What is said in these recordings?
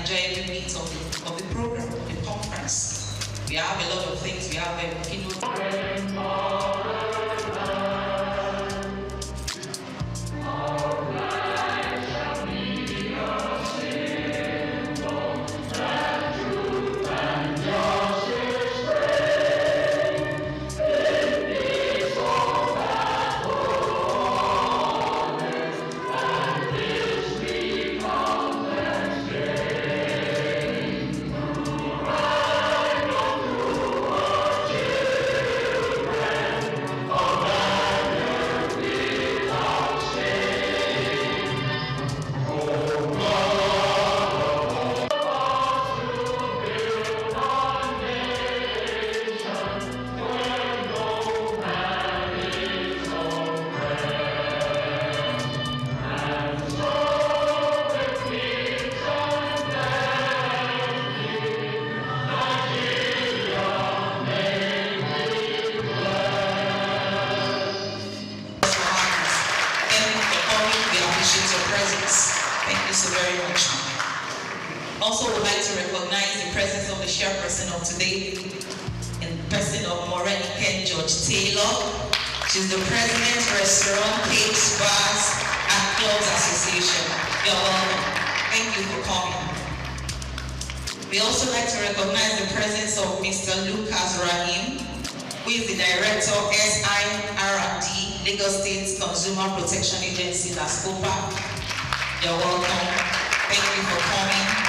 enjoy every bit of the program, the conference. We have a lot of things. We have a keynote. Also would like to recognize the presence of the chairperson of today, in person of Morenike George Taylor. She's the president, Restaurant, Cakes, Bars, and Clubs Association. You're welcome. Thank you for coming. We also like to recognize the presence of Mr. Lucas Rahim, who is the director, SIRD, Lagos State Consumer Protection Agency, SOUQ. You're welcome. Thank you for coming.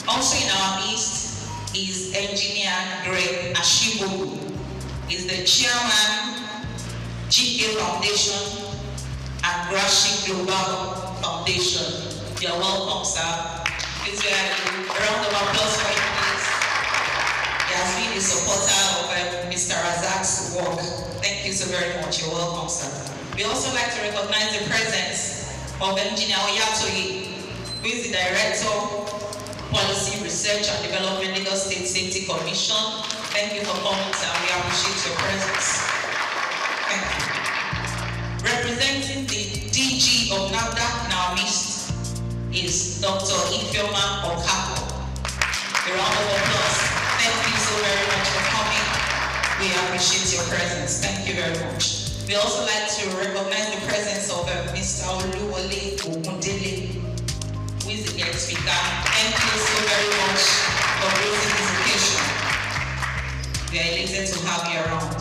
Also in our midst is Engineer Greg Ashibu. He's the chairman, GK Foundation and Grashi Global Foundation. You're welcome, sir. Please a round of applause for him, please. He has been a supporter of Mr. Razak's work. Thank you so very much. You're welcome, sir. We also like to recognize the presence of Engineer Oyatoye, who is the director, Policy Research and Development, Lagos State Safety Commission. Thank you for coming, sir. We appreciate your presence. Thank you. Representing the DG of NAFDAC in our midst is Dr. Ifeoma Okapo. A round of applause. Thank you so very much for coming. We appreciate your presence. Thank you very much. We also like to recognize the presence of Mr. Oluwole Ogundele, who is the guest speaker. Thank you so very much for gracing this occasion. We are elated to have you around.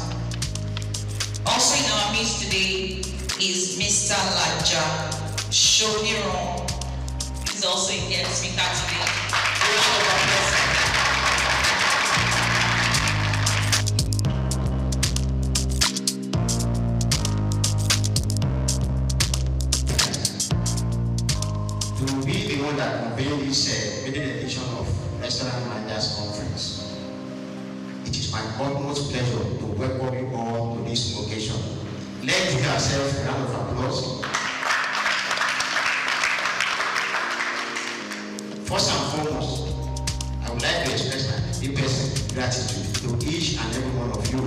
Also in our midst today is Mr. Laja Shomiron. He's also a guest speaker today. A round of applause. That convene this maiden edition of Restaurant Managers Conference. It is my utmost pleasure to welcome you all to this occasion. Let's give ourselves a round of applause. First and foremost, I would like to express my deepest gratitude to each and every one of you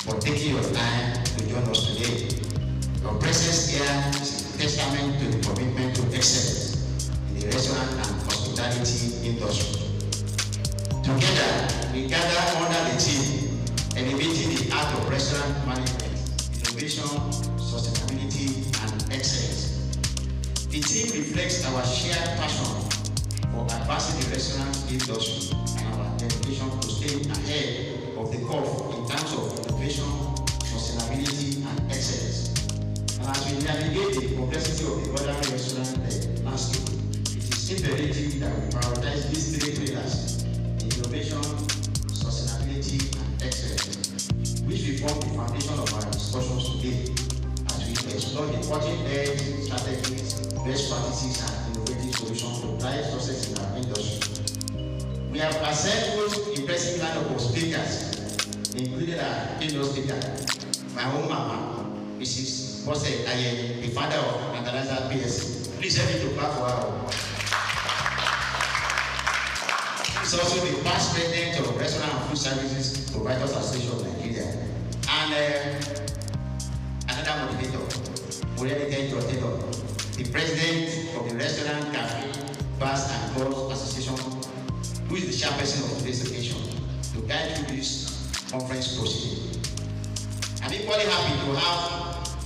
for taking your time to join us today. Your presence here is a testament to the commitment to excellence the restaurant and hospitality industry. Together, we gather under the theme, elevating the art of restaurant management, innovation, sustainability, and excellence. The theme reflects our shared passion for advancing the restaurant industry and our dedication to staying ahead of the curve in terms of innovation, sustainability, and excellence. And as we navigate the complexity of the modern restaurant landscape, it's imperative that we prioritize these three pillars: innovation, sustainability, and excellence, which will form the foundation of our discussions today as we explore the cutting-edge strategies, best practices, and innovative solutions to drive success in our industry. We have assembled impressive lineup of speakers, including our keynote speaker, my own mama, Mrs. Bose Aye, the father of Natalaza PSC. Please help me to clap for her. He's also the past president of Restaurant and Food Services Providers Association of Nigeria. And another motivator, Morenike George Taylor. the president of the Restaurant, Cafe, Bars and Clubs Association, who is the chairperson of today's occasion, to guide through this conference proceeding. I'm equally happy to have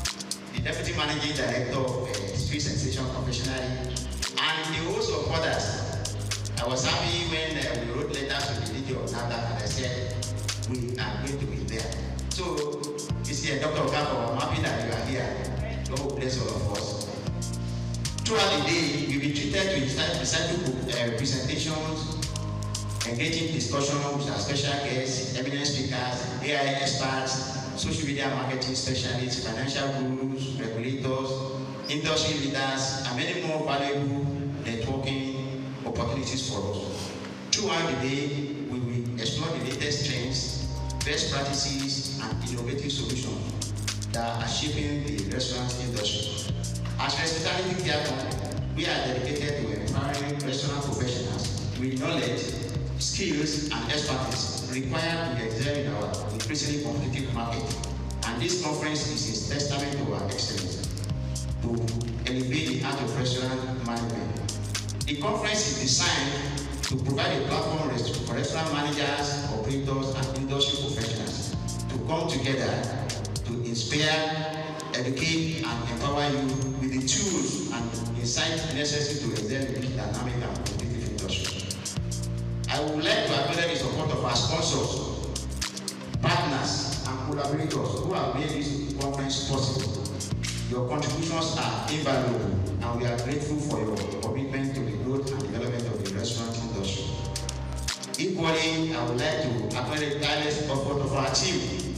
the Deputy Managing Director of Street Sensation Professionally and the host of others. I was happy when we wrote letters to the leader of NADA and I said, we are going to be there. So, this year, Dr. Okafor, I'm happy that you are here. God will bless all of us. Throughout the day, you'll be treated to recycle presentations, engaging discussions with our special guests, eminent speakers, AI experts, social media marketing specialists, financial gurus, regulators, industry leaders, and many more valuable networking opportunities for us. Throughout the day, we will explore the latest trends, best practices, and innovative solutions that are shaping the restaurant industry. As Hospitality Care Company, we are dedicated to empowering restaurant professionals with knowledge, skills, and expertise required to excel in our increasingly competitive market. And this conference is a testament to our excellence to elevate the art of restaurant management. The conference is designed to provide a platform for restaurant managers, operators, and industry professionals to come together to inspire, educate, and empower you with the tools and insights necessary to excel in this dynamic and competitive industry. I would like to acknowledge the support of our sponsors, partners, and collaborators who have made this conference possible. Your contributions are invaluable, and we are grateful for your commitment to the growth and development of the restaurant industry. Equally, I would like to acknowledge the tireless effort of our team,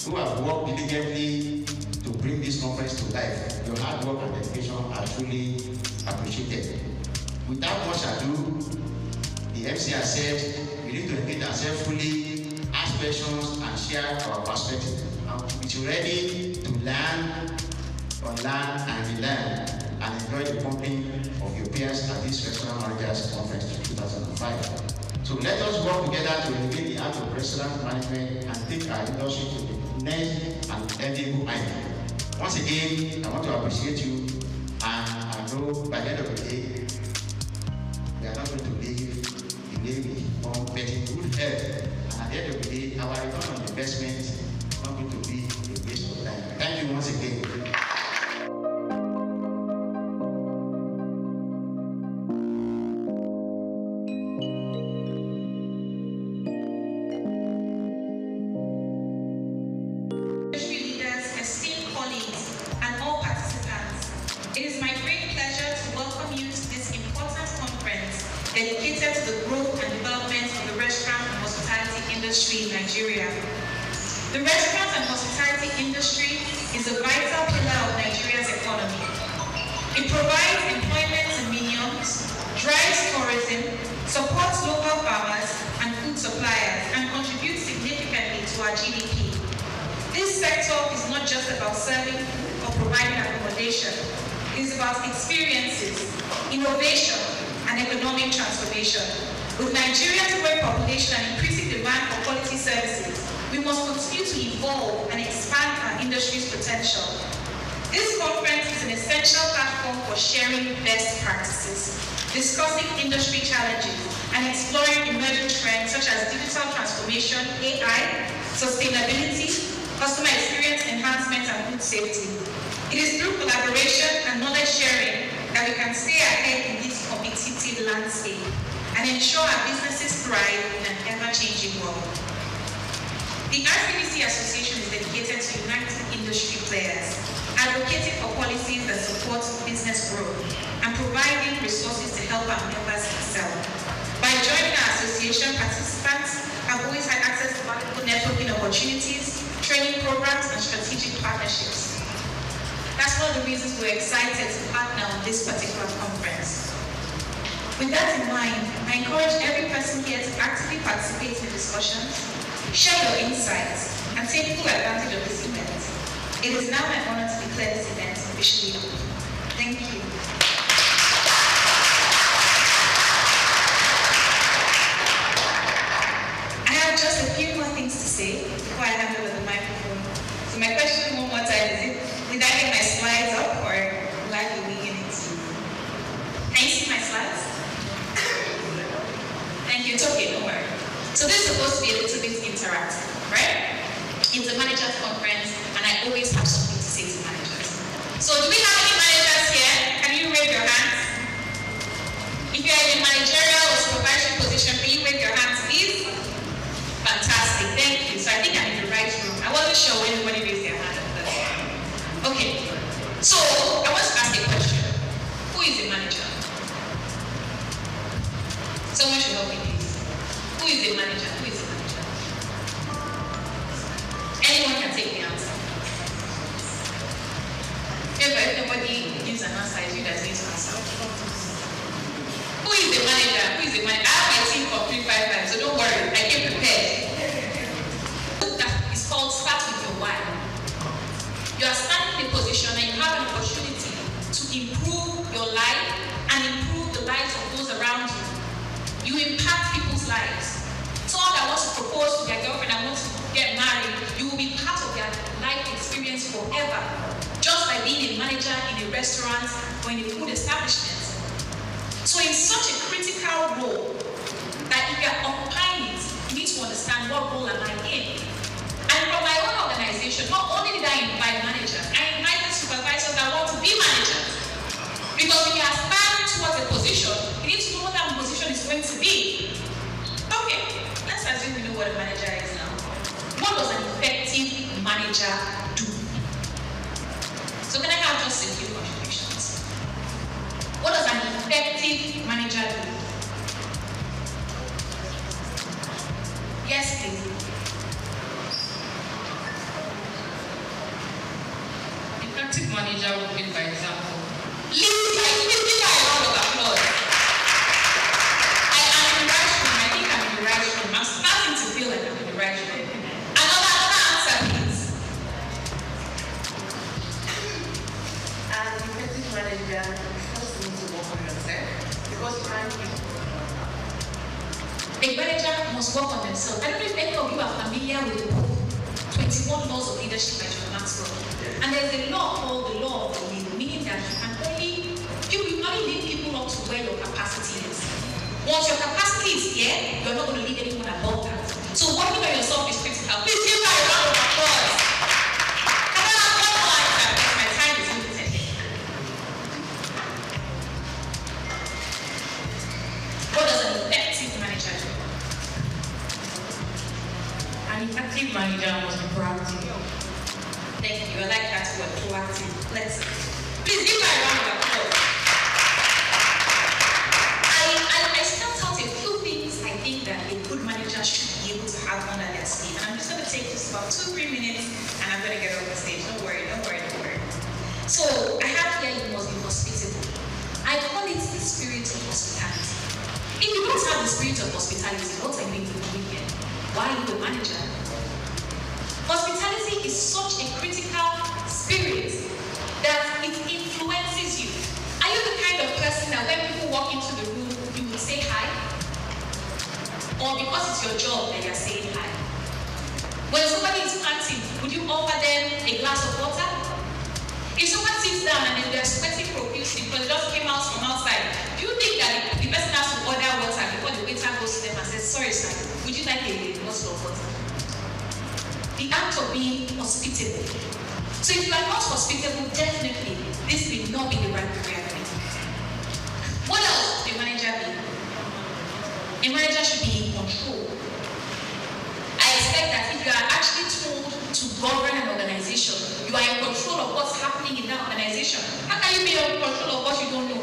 who have worked diligently to bring this conference to life. Your hard work and dedication are truly appreciated. Without much ado, the MC has said we need to engage ourselves fully, ask questions, and share our perspective. We're ready to learn, unlearn, and relearn, and enjoy the company of your peers at this Restaurant Managers Conference 2005. So let us work together to elevate the art of restaurant management and take our industry to the next and enviable height. Once again, I want to appreciate you, and I know by the end of the day, we are not going to leave the navy on getting good health. And at the end of the day, our return on investment is not going to be a waste of time. Thank you once again. Dedicated to the growth and development of the restaurant and hospitality industry in Nigeria. The restaurant and hospitality industry is a vital pillar of Nigeria's economy. It provides employment to millions, drives tourism, supports local farmers and food suppliers, and contributes significantly to our GDP. This sector is not just about serving or providing accommodation. It is about experiences, innovation, and economic transformation. With Nigeria's growing population and increasing demand for quality services, we must continue to evolve and expand our industry's potential. This conference is an essential platform for sharing best practices, discussing industry challenges, and exploring emerging trends such as digital transformation, AI, sustainability, customer experience enhancement, and food safety. It is through collaboration and knowledge sharing that we can stay ahead in this competitive landscape and ensure our businesses thrive in an ever-changing world. The RCBC Association is dedicated to uniting industry players, advocating for policies that support business growth, and providing resources to help our members excel. By joining our association, participants have always had access to valuable networking opportunities, training programs, and strategic partnerships. That's one of the reasons we're excited to partner on this particular conference. With that in mind, I encourage every person here to actively participate in discussions, share your insights, and take full advantage of this event. It is now my honor to declare this event officially open. Thank you. I have just a few more things to say before I hand over the microphone. So my question one more time is, did I get my slides up or will I be winging it? So do we have any managers here? Can you wave your hands? If you're in a managerial or supervisory position, can you wave your hands, please? Fantastic, thank you. So I think I'm in the right room. I wasn't sure when anybody raised their hand at first. Okay, so I want to ask a question. Who is a manager? Someone should help me, please. Who is a manager? Who is a manager? Anyone can take the answer. If nobody gives an answer, it's you that needs to answer. Who is the manager? Who is the manager? I have my team for 355, so don't worry, I came prepared. It's called Start With Your Why. You are standing in a position and you have an opportunity to improve your life and improve the lives of those around you. You impact people's lives. Someone that wants to propose to their girlfriend and wants to get married, you will be part of their life experience forever. Just by being a manager in a restaurant or in a food establishment. So in such a critical role, that if you are occupying it, you need to understand what role am I in. And from my own organization, not only did I invite managers, I invited supervisors that want to be managers. Because when you are aspiring towards a position, you need to know what that position is going to be. Okay, let's assume we know what a manager is now. What does an effective manager do? So can I have just a few contributions? What does an effective manager do? Yes, please. Effective manager would be, for example, Lead by a round of applause. I am in the right room. I think I'm in the right room. I'm starting to feel like I'm in the right room. Another answer, please. As effective manager, first you need to work on yourself because you can't be. A manager must work on themselves. I don't know if any of you are familiar with the book 21 Laws of Leadership by John Maxwell. And there's a law called the law of the lead, meaning that you will only lead people up to where your capacity is. Once your capacity is here, you're not going to lead anyone above that. So working on yourself is critical. Please give her a round of applause. Can I have one more answer? Because my time is limited. What does an effective manager do? an effective manager must be proactive. Thank you. I like that word, proactive. Let's please give her a round of applause. I spelled out a few things I think that a good manager should be able to have under their sleeve. And I'm just going to take this about 2-3 minutes and I'm going to get off the stage. Don't worry. So I have here you must be hospitable. I call it the spirit of hospitality. If you don't have the spirit of hospitality, what are you doing here? Why are you the manager? Hospitality is such a critical spirit that it influences you. Are you the kind of person that when people walk into the room, you would say hi? Or because it's your job that you're saying hi? When somebody is panting, would you offer them a glass of water? If someone sits down and they're sweating profusely because they just came out from outside, do you think that the person has to order water before the waiter goes to them and says, sorry sir, would you like a bottle of water? The act of being hospitable. So if you are not hospitable, definitely this will not be the right career for you. What else should a manager be? A manager should be in control. I expect that if you are actually told to govern an organization, you are in control of what's happening in that organization. How can you be in control of what you don't know?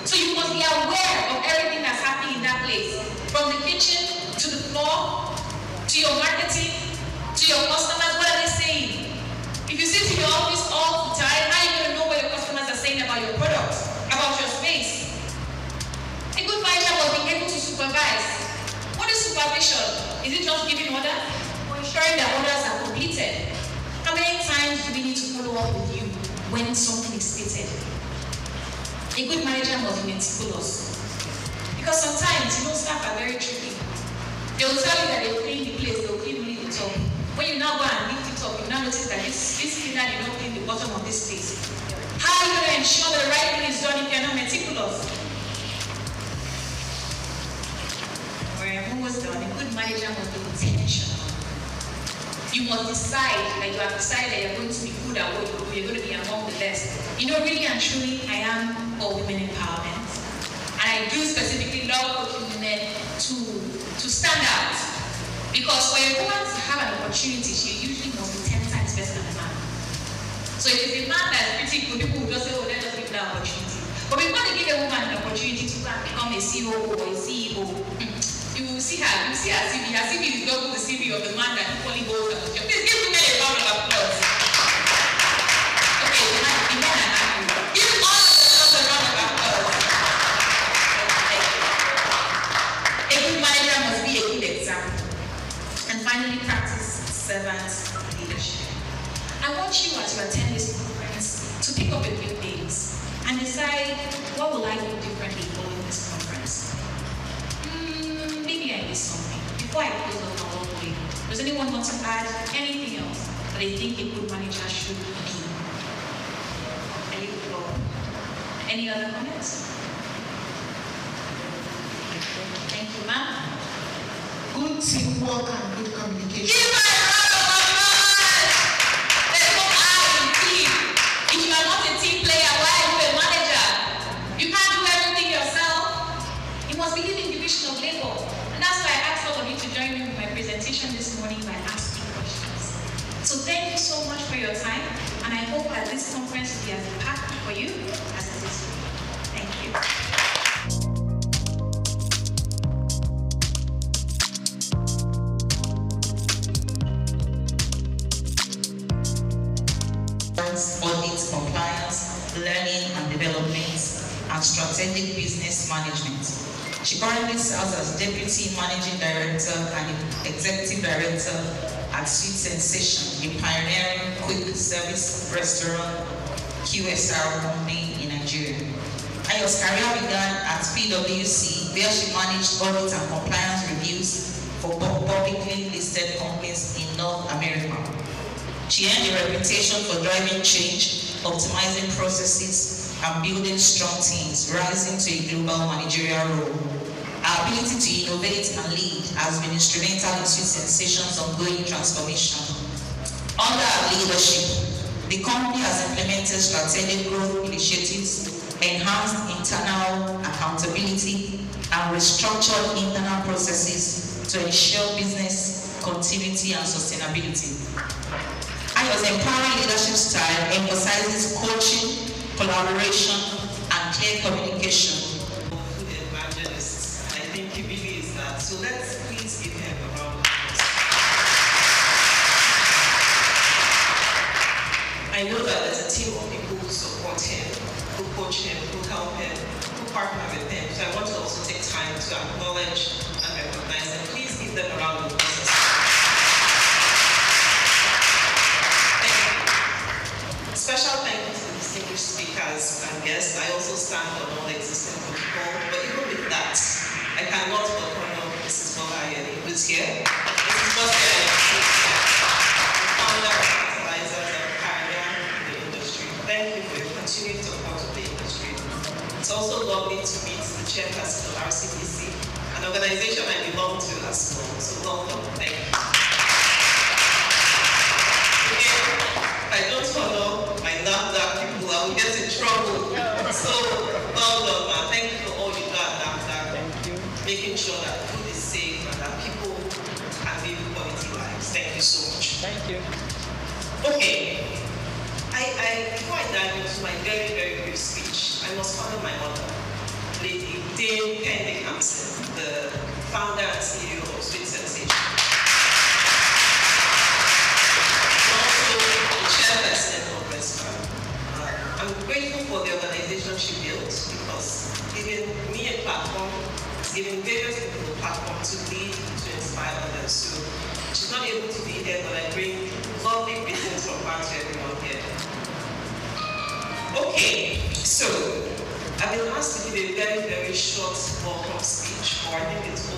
So you must be aware of everything that's happening in that place. From the kitchen to the floor, to your marketing, to your customers, what are they saying? If you sit in your office all the time, how are you going to know what your customers are saying about your product, about your space? A good manager will be able to supervise. What is supervision? Is it just giving orders or ensuring that orders are completed? How many times do we need to follow up with you when something is stated? A good manager must be meticulous. Because sometimes, staff are very tricky. They will tell you that they clean the place, they will clean only the top. When you now go and lift it up, you now notice that this cleaner did not clean the bottom of this place. How are you going to ensure that the right thing is done if you're not meticulous? I'm almost done. A good manager must be intentional. You must decide that you have decided that you're going to be good at what you do. You're going to be among the best. You know, really and truly, I am for women empowerment. And I do specifically love coaching women to stand out. Because for a woman to have an opportunity, she usually must be 10 times better than a man. So if it's a man that's pretty good, people will just say, oh, let us give that opportunity. But we want to give a woman an opportunity to go and become a CEO or a CEO. You will see her CV. Her CV is double the CV of the man that equally holds the position. Please give women a round of applause. Okay, the men are happy. Give all of themselves a round of applause. A good manager must be a good example. And finally, practice servant leadership. I want you, as you attend this conference, to pick up a few things and decide, what will I do differently following this conference? Maybe I missed something. Before I close up my own way, does anyone want to add anything else that they think a good manager should be? Any other comments? Thank you, ma'am. Good teamwork and good communication. Give my round of applause! There's no I in team. If you are not a team player, why are you a manager? You can't do everything yourself. You must believe in division of labor. And that's why I asked all of you to join me with my presentation this morning by asking questions. So thank you so much for your time, and I hope that this conference will be as impactful for you as it is for me. Thank you. Audit, compliance, learning and development, and strategic business management. She currently serves as Deputy Managing Director and Executive Director at Sweet Sensation, a pioneering quick service restaurant QSR company in Nigeria. Ayo's career began at PwC, where she managed audit and compliance reviews for publicly listed companies in North America. She earned a reputation for driving change, optimizing processes, and building strong teams, rising to a global managerial role. Her ability to innovate and lead has been instrumental in Sweet Sensation's ongoing transformation. Under her leadership, the company has implemented strategic growth initiatives, enhanced internal accountability, and restructured internal processes to ensure business continuity and sustainability. Ayo's empowering leadership style emphasizes coaching, collaboration, and clear communication. Food evangelist, I think he really is that. So let's please give him a round of applause. I know that there's a team of people who support him, who coach him, who help him, who partner with him. So I want to also take time to acknowledge and recognize them. Please give them a round of applause. Special thank you to the distinguished speakers and guests. I also stand on all existing protocol, but even with that, I cannot but honor Mrs. Bola Ayeni, who's here. Mrs. Bola Ayeni, the founder of Fertilizers and pioneer in the industry. Thank you for your continued support of the industry. It's also lovely to meet the chairperson of RCDC, an organization I belong to as well. So welcome. Thank you. I don't follow my NAFDAC people, I will get in trouble. So, well done, man. Thank you for all you do at NAFDAC. Making sure that food is safe and that people can live quality lives. Thank you so much. Thank you. Okay. Before I dive into my very, very brief speech, I must honor my mother, Lady Dame Kende Hampson, the founder and CEO of Sweet Sensation. Chairperson of Restaurant. I'm grateful for the organization she built because it's given me a platform, it's given various people a platform to lead, to inspire others. So she's not able to be here, but I bring lovely greetings from her to everyone here. Okay, so I've been asked to give a very, very short welcome speech, or I think it's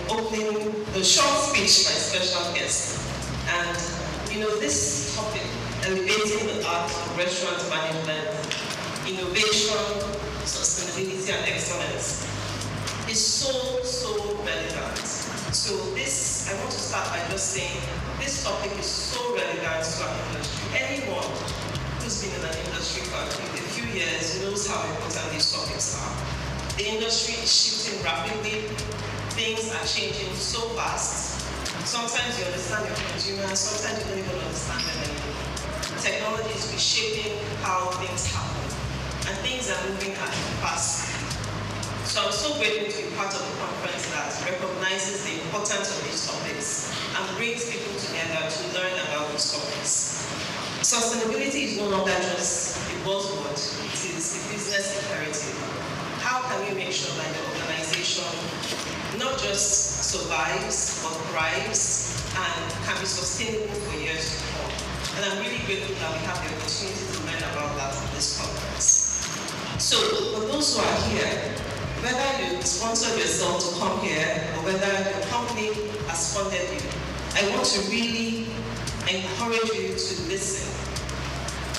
opening the short speech by special guest. And you know, this topic, elevating the art of restaurant management, innovation, sustainability, and excellence, is so relevant. So I want to start by just saying, this topic is so relevant to our industry. Anyone who's been in an industry how important these topics are. The industry is shifting rapidly. Things are changing so fast. Sometimes you understand your consumer, sometimes you don't even understand them anymore. Technology is reshaping how things happen, and things are moving at a fast speed. So I'm so grateful to be part of a conference that recognizes the importance of these topics and brings people together to learn about these topics. Sustainability is no longer just a buzzword, it is a business imperative. How can we make sure that the organization not just survives, but thrives and can be sustainable for years to come? And I'm really grateful that we have the opportunity to learn about that at this conference. So, for those who are here, whether you sponsored yourself to come here or whether your company has funded you, I want to really encourage you to listen.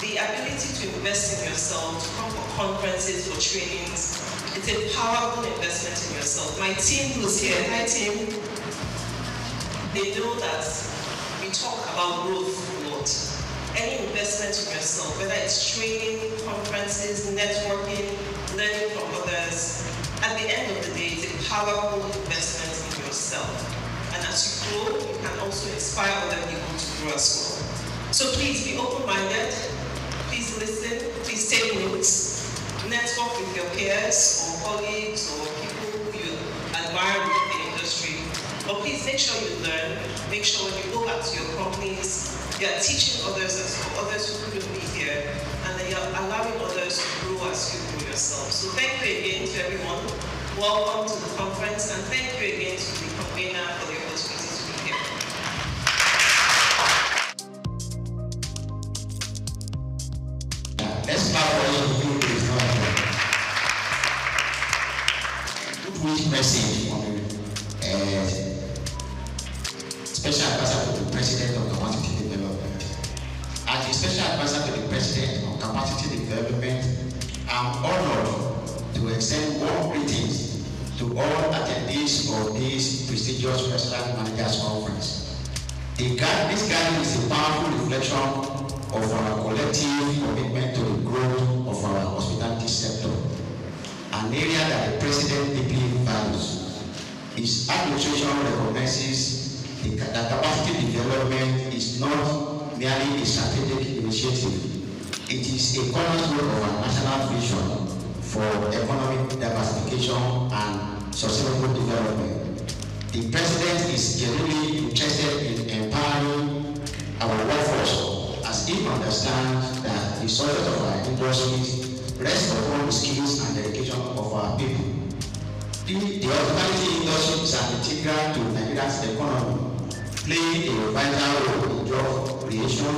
The ability to invest in yourself, to come for conferences, for trainings, it's a powerful investment in yourself. My team who's here, hi team, they know that we talk about growth a lot. Any investment in yourself, whether it's training, conferences, networking, learning from others, at the end of the day, it's a powerful investment in yourself. And as you grow, you can also inspire other people to grow as well. So please be open-minded, please listen, please take notes, network with your peers or colleagues or people who you admire within the industry. But please make sure you learn, make sure when you go back to your companies, you are teaching others as well, others who couldn't be here, and then you're allowing others to grow as you grow yourself. So thank you again to everyone. Welcome to the conference, and thank you again to the convener for the opportunity to be here. Let's start with you. Good message from Special Advisor to the President of Capacity Development. As the Special Advisor to the President of Capacity Development, I'm honored to extend warm greetings to all attendees of this prestigious Restaurant Managers Conference. This gathering is a powerful reflection of our collective commitment to the growth of our hospitality sector, an area that the President deeply values. His administration recognizes that capacity development is not merely a strategic initiative. It is a cornerstone of our national vision for economic diversification and sustainable development. The President is genuinely interested in empowering our workforce, as he understands that the success of our industries rests upon the skills and dedication of our people. The hospitality industry is an integral to Nigeria's economy, playing a vital role in job creation,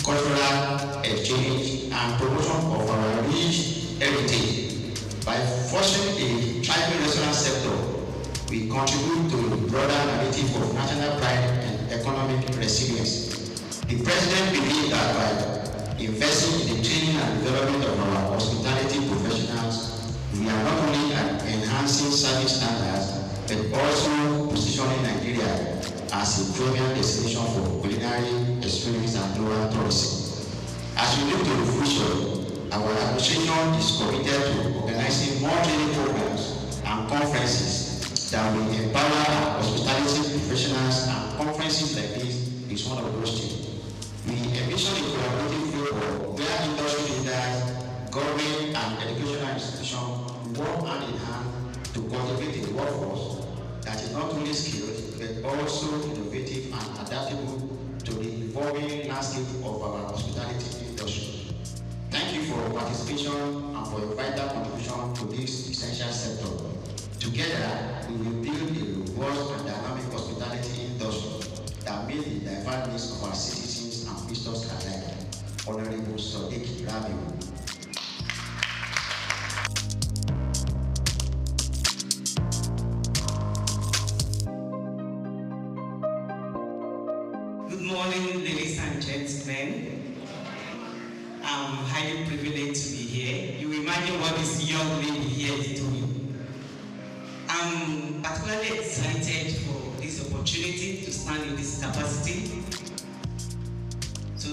cultural exchange, and promotion of our rich heritage. By fostering a thriving restaurant sector, we contribute to the broader narrative of national pride and economic resilience. The President believes that by investing in the training and development of our hospitality professionals, we are not only enhancing service standards, but also positioning Nigeria as a premium destination for culinary experience and global tourism. As we look to the future, our administration is committed to organizing more training programs and conferences that will empower our hospitality professionals, and conferences like this is one of those things. We envision a collaborative framework where industry leaders, government, and educational institutions work hand in hand to cultivate a workforce that is not only skilled but also innovative and adaptable to the evolving landscape of our hospitality industry. Thank you for your participation and for your vital contribution to this essential sector. Together, we will build a robust and dynamic hospitality industry that meets the diverse needs of our citizens and visitors alike. Honorable SOUQ Rabiu. Good morning, ladies and gentlemen. I'm highly privileged to be here. You imagine what this young lady here is doing. I'm particularly excited for this opportunity to stand in this capacity to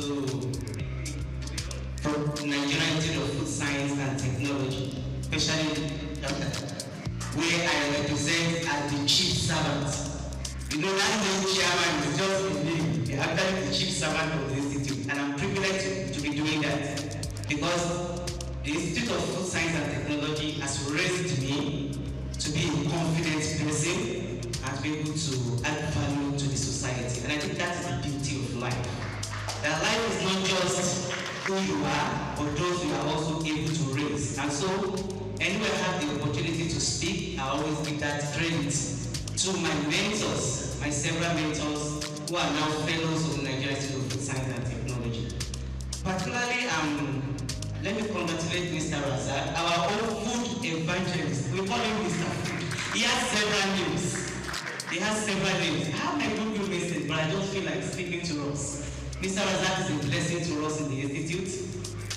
Nigerian Institute of Food Science and Technology. especially where I represent as the chief servant. You know, that name chairman is just a name. They're actually the chief servant of the institute, and I'm privileged to be doing that because the Institute of Food Science and Technology has raised me to be a confident person and to be able to add value to the society. And I think that is the beauty of life. That life is not just who you are, but those you are also able to raise. And so, anywhere I have the opportunity to speak, I always give that credit to my mentors, my several mentors who are now fellows of the Nigerian Institute of Food Science and Technology. Particularly, let me congratulate Mr. Razak, our own food evangelist. We call him Mr. Food. He has several names. He has several names. I have my Google message, but I don't feel like speaking to us. Mr. Razak is a blessing to us in the Institute,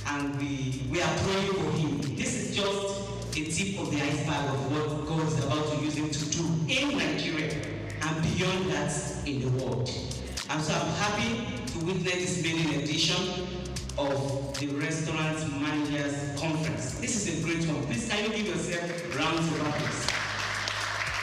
and we are praying for him. This is just a tip of the iceberg of what God is about to use him to do in Nigeria and beyond that in the world. And so I'm happy to witness this maiden edition of the Restaurant Managers Conference. This is a great one. Please can you give yourself rounds of applause.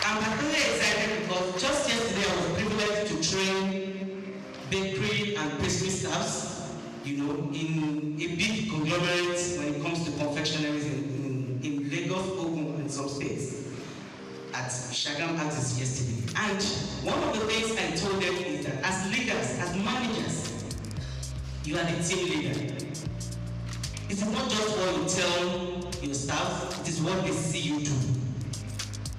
I'm particularly excited because just yesterday I was privileged to train bakery and pastry staffs, you know, in a big conglomerate when it comes to confectionaries in Lagos, Ogun, and some states at Shagam Artists yesterday. And one of the things I told them is that as leaders, as managers, you are the team leader. It is not just what you tell your staff, it is what they see you do.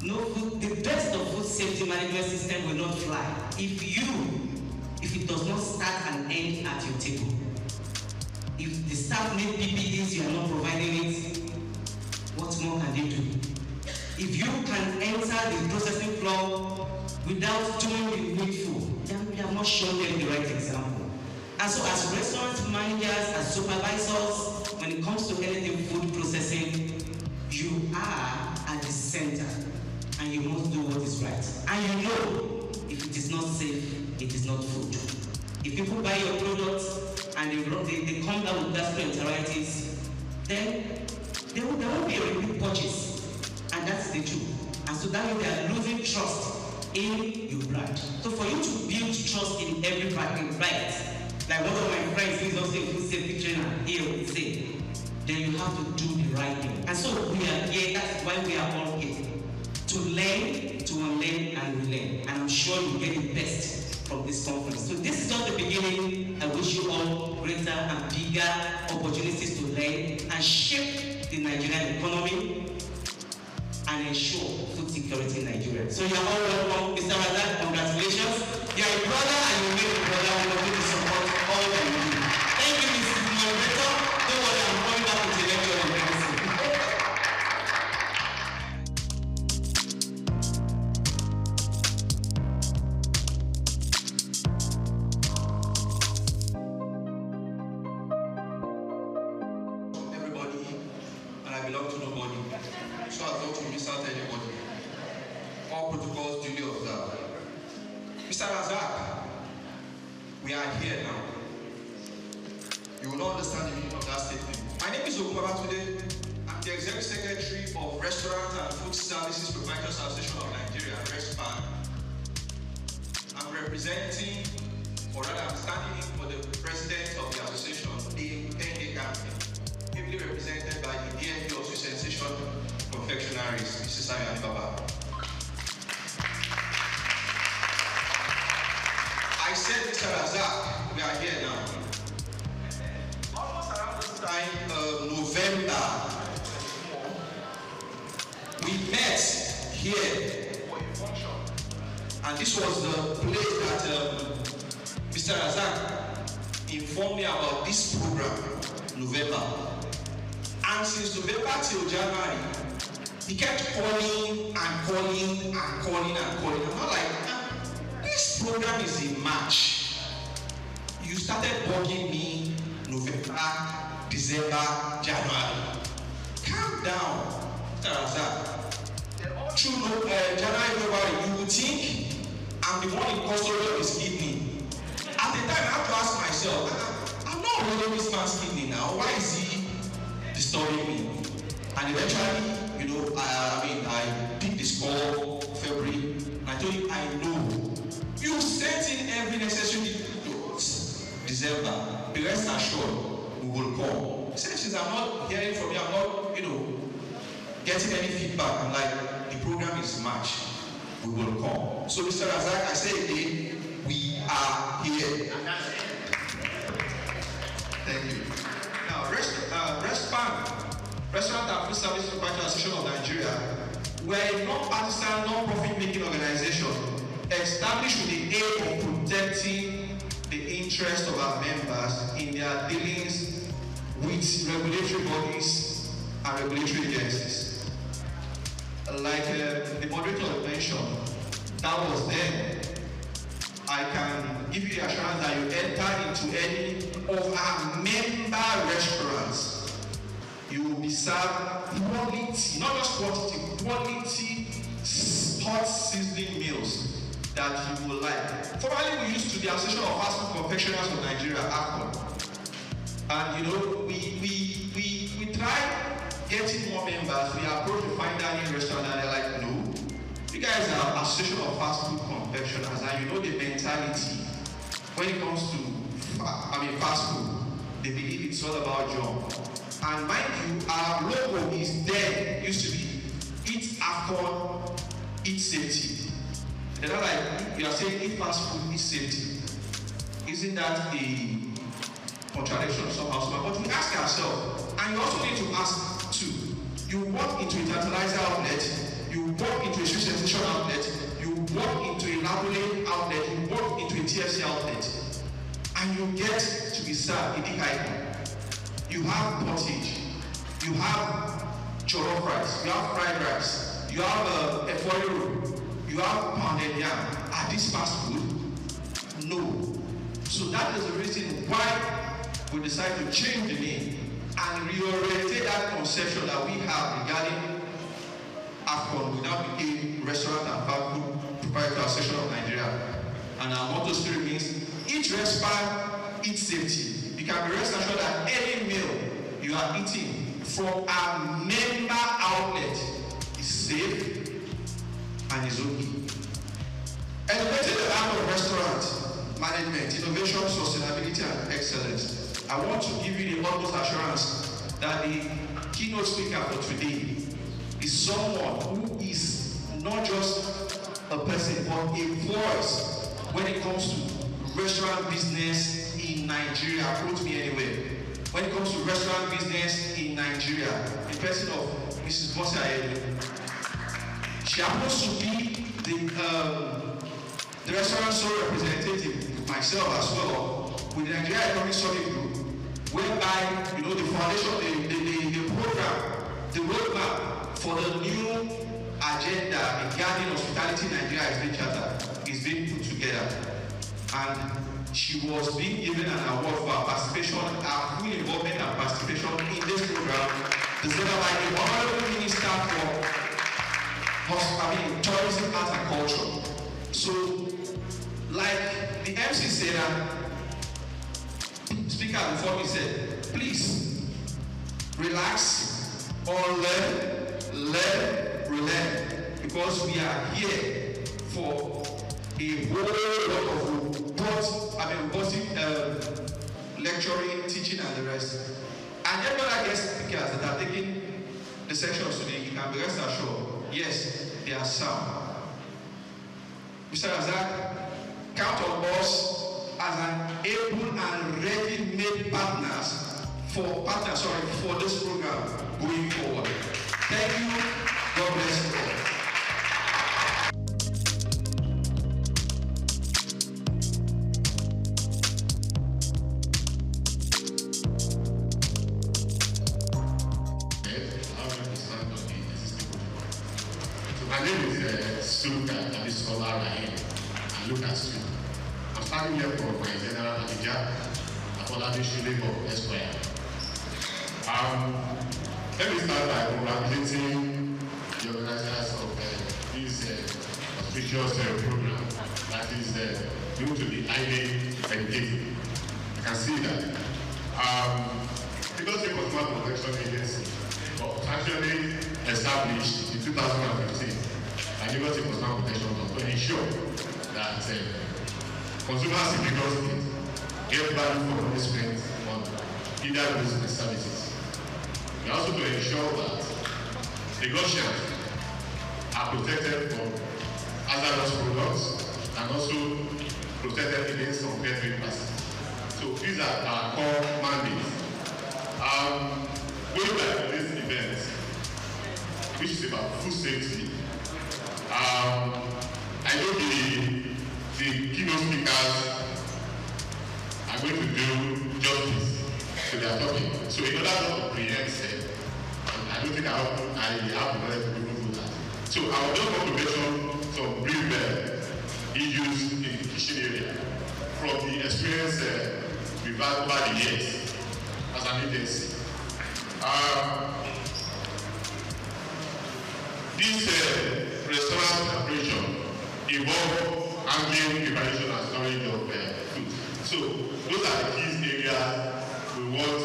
No, the best of food safety management system will not fly if it does not start and end at your table. If the staff need PPEs, you are not providing it, what more can they do? If you can enter the processing floor without doing the needful, then we have not shown them the right example. And so as restaurant managers, as supervisors, when it comes to anything food processing, you are at the center and you must do what is right. And you know, if it is not safe, it is not food. If people buy your products and they come down with gastroenteritis, then there won't be a repeat purchase. And that's the truth. And so that means they are losing trust in your brand. So for you to build trust in every bite, like one of my friends who is also a food safety trainer here would say, then you have to do the right thing. And so we are here, that's why we are all here. To learn, to unlearn, and relearn. And I'm sure you get the best from this conference. So this is just the beginning. I wish you all greater and bigger opportunities to learn and shape the Nigerian economy and ensure food security in Nigeria. So you are all welcome. Mr. Razak, congratulations. You are a brother and you made a brother. We want you to support all that you do. Thank you, Mr. Moderator. Don't worry, I'm coming back with the lecture on medicine. Everybody, and I belong to nobody, so as not to miss out anybody. All protocols duly observed. Mr. Razak, we are here now. You will not understand the meaning of that statement. My name is today. I'm the Executive Secretary of Restaurant and Food Services Providers Association of Nigeria, RESPAN. I'm representing, or rather I'm standing in for the President of the Association, the 10-day campaign, ably represented by the DNP of Sensation Confectionaries, Mrs. Samuel Baba. I said, Mr. Razak, we are here now. Almost around this time, November, we met here for a function. And this was the place that Mr. Razak informed me about this program, November. And since November till January, he kept calling and calling and calling and calling. I'm not like, this program is in March. You started bugging me November, December, January. Calm down, Razak. Through January, February, you would think I'm the one in custody of his kidney. At the time, I have to ask myself, I'm not holding this man's kidney now. Why is he disturbing me? And And eventually, you know, I picked the score February, and I told you, I know. You sent in every necessary December. Be rest assured, we will come. Since I'm not hearing from you, I'm not, you know, getting any feedback. I'm like, the program is March. We will come. So, Mr. Razak, I say again, we are here. Thank you. Now, Restaurant and Food Service Proprietors Association of Nigeria, we're a non-partisan, non-profit making organization established with the aim of protecting the interests of our members in their dealings with regulatory bodies and regulatory agencies. Like the moderator mentioned, that was then. I can give you the assurance that you enter into any of our member restaurants, you will be served quality, not just quantity, quality hot sizzling meals that you will like. Formerly, we used to the Association of Fast Food Confectioners of Nigeria, AFCON. And you know, we tried getting more members. We approached the fine dining restaurant and they're like, no, you guys are Association of Fast Food Confectioners, and you know the mentality when it comes to fast food. They believe it's all about junk. And mind you, our logo is there. It used to be eat AFCON, eat safety. They're not like, you are saying eat fast food, eat safety. Isn't that a contradiction somehow? But we ask ourselves, and you also need to ask too. You walk into a tantalizer outlet, you walk into a street sensation outlet, you walk into a Labule outlet, you walk into a TFC outlet, and you get to be served a big item. You have pottage, you have jollof rice, you have fried rice, you have a foil, you have pounded yam. Are these fast food? No. So that is the reason why we decided to change the name and reorientate that conception that we have regarding AFCON. We now became Restaurant and Fast Food Proprietors Association of Nigeria. And our motto still remains, eat respect, eat safety. You can be rest assured that any meal you are eating from our member outlet is safe and is okay. Elevating the art of restaurant management, innovation, sustainability, and excellence. I want to give you the utmost assurance that the keynote speaker for today is someone who is not just a person, but a voice when it comes to restaurant business in Nigeria. Quote me anywhere. When it comes to restaurant business in Nigeria, the person of Mrs. Bossa Ayede. She happens to be the restaurant sole representative, myself as well, with the Nigeria Economic Study Group, whereby, you know, the foundation, the program, the roadmap for the new agenda regarding hospitality in Nigeria is being chartered, is being put together. And she was being given an award for her participation, her full involvement and participation in this program, presented by the Honorable Minister for Tourism, Art and Culture. So, like the MC said, speaker before me said, please relax or learn, relent, because we are here for a whole lot of robotic lecturing, teaching, and the rest. And every other guest speakers that are taking the sections today, you can be rest assured, yes, they are sound. Mr. Razak, count on us as an able and ready-made partners for this program going forward. Thank you. God bless you all. My name is SOUQ, that is scholar Rahim, and look at SOUQ. I'm standing here for my general manager, Afolabi Labor Esquire. Let me start by congratulating the organizers of this auspicious program that is due to be highly educated. I can see that. Because the Consumer Protection Agency was actually established in 2015 by Lagos State Consumer Protection Law to ensure that consumers in Lagos State get value for money spent on either goods and services. We also to ensure that Lagosians are protected from hazardous products and also protected against unfair trade practices. So these are our core mandates. Going back to this event, which is about food safety, I know the keynote speakers are going to do justice to their topic. So in order not to preempt it, I don't think I have the knowledge to do that. So I will just want to mention some brief issues in the kitchen area from the experience we've had over the years as an agency. This restaurant operation involves handling, preparation, and storage of food. So those are the key areas we want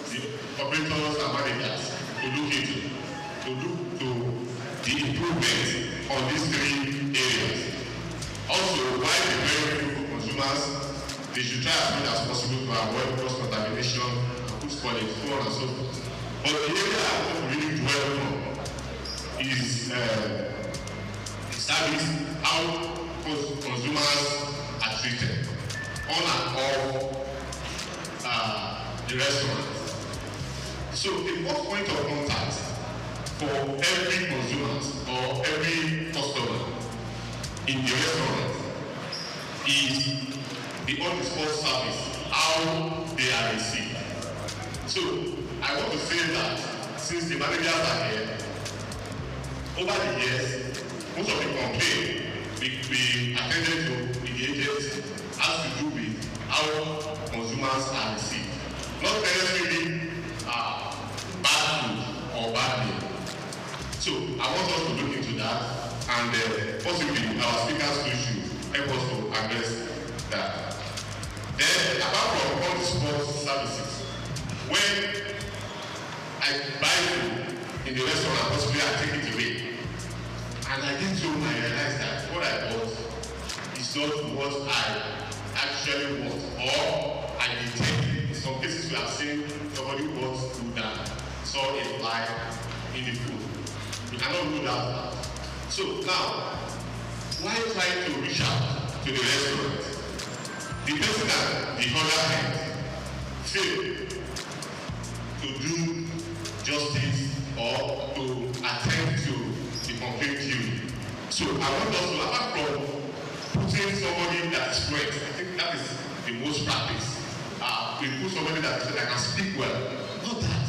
the operators and managers to look into, to look to the improvement on these three areas. Also, while preparing food for consumers, they should try as much as possible to avoid cross-contamination and food spoilage, so on and so forth. But the area I want to really dwell on is service, how consumers are treated on and off the restaurant. So the first point of contact for every consumer or every customer in the restaurant is the on-the-spot service, how they are received. So I want to say that since the managers are here, over the years, most of the complaints we attended to in the agency has to do with how consumers are received. Not necessarily bad food or bad meal. So I want us to look into that, and possibly our speakers should help us to address that. Then, apart from all the sports services, when I buy food in the restaurant, possibly I take it away, and I get home, I realize that what I bought is not what I actually want, or I detect. In some cases, we have seen somebody bought food and saw a fly in the food. You cannot rule that out. So now, why try to reach out to the restaurant? The person at the other hand failed to do justice or to attend to the complaint queue. So I want us to, apart from putting somebody that is correct, I think that is the most practice. We put somebody that can speak well. Not that.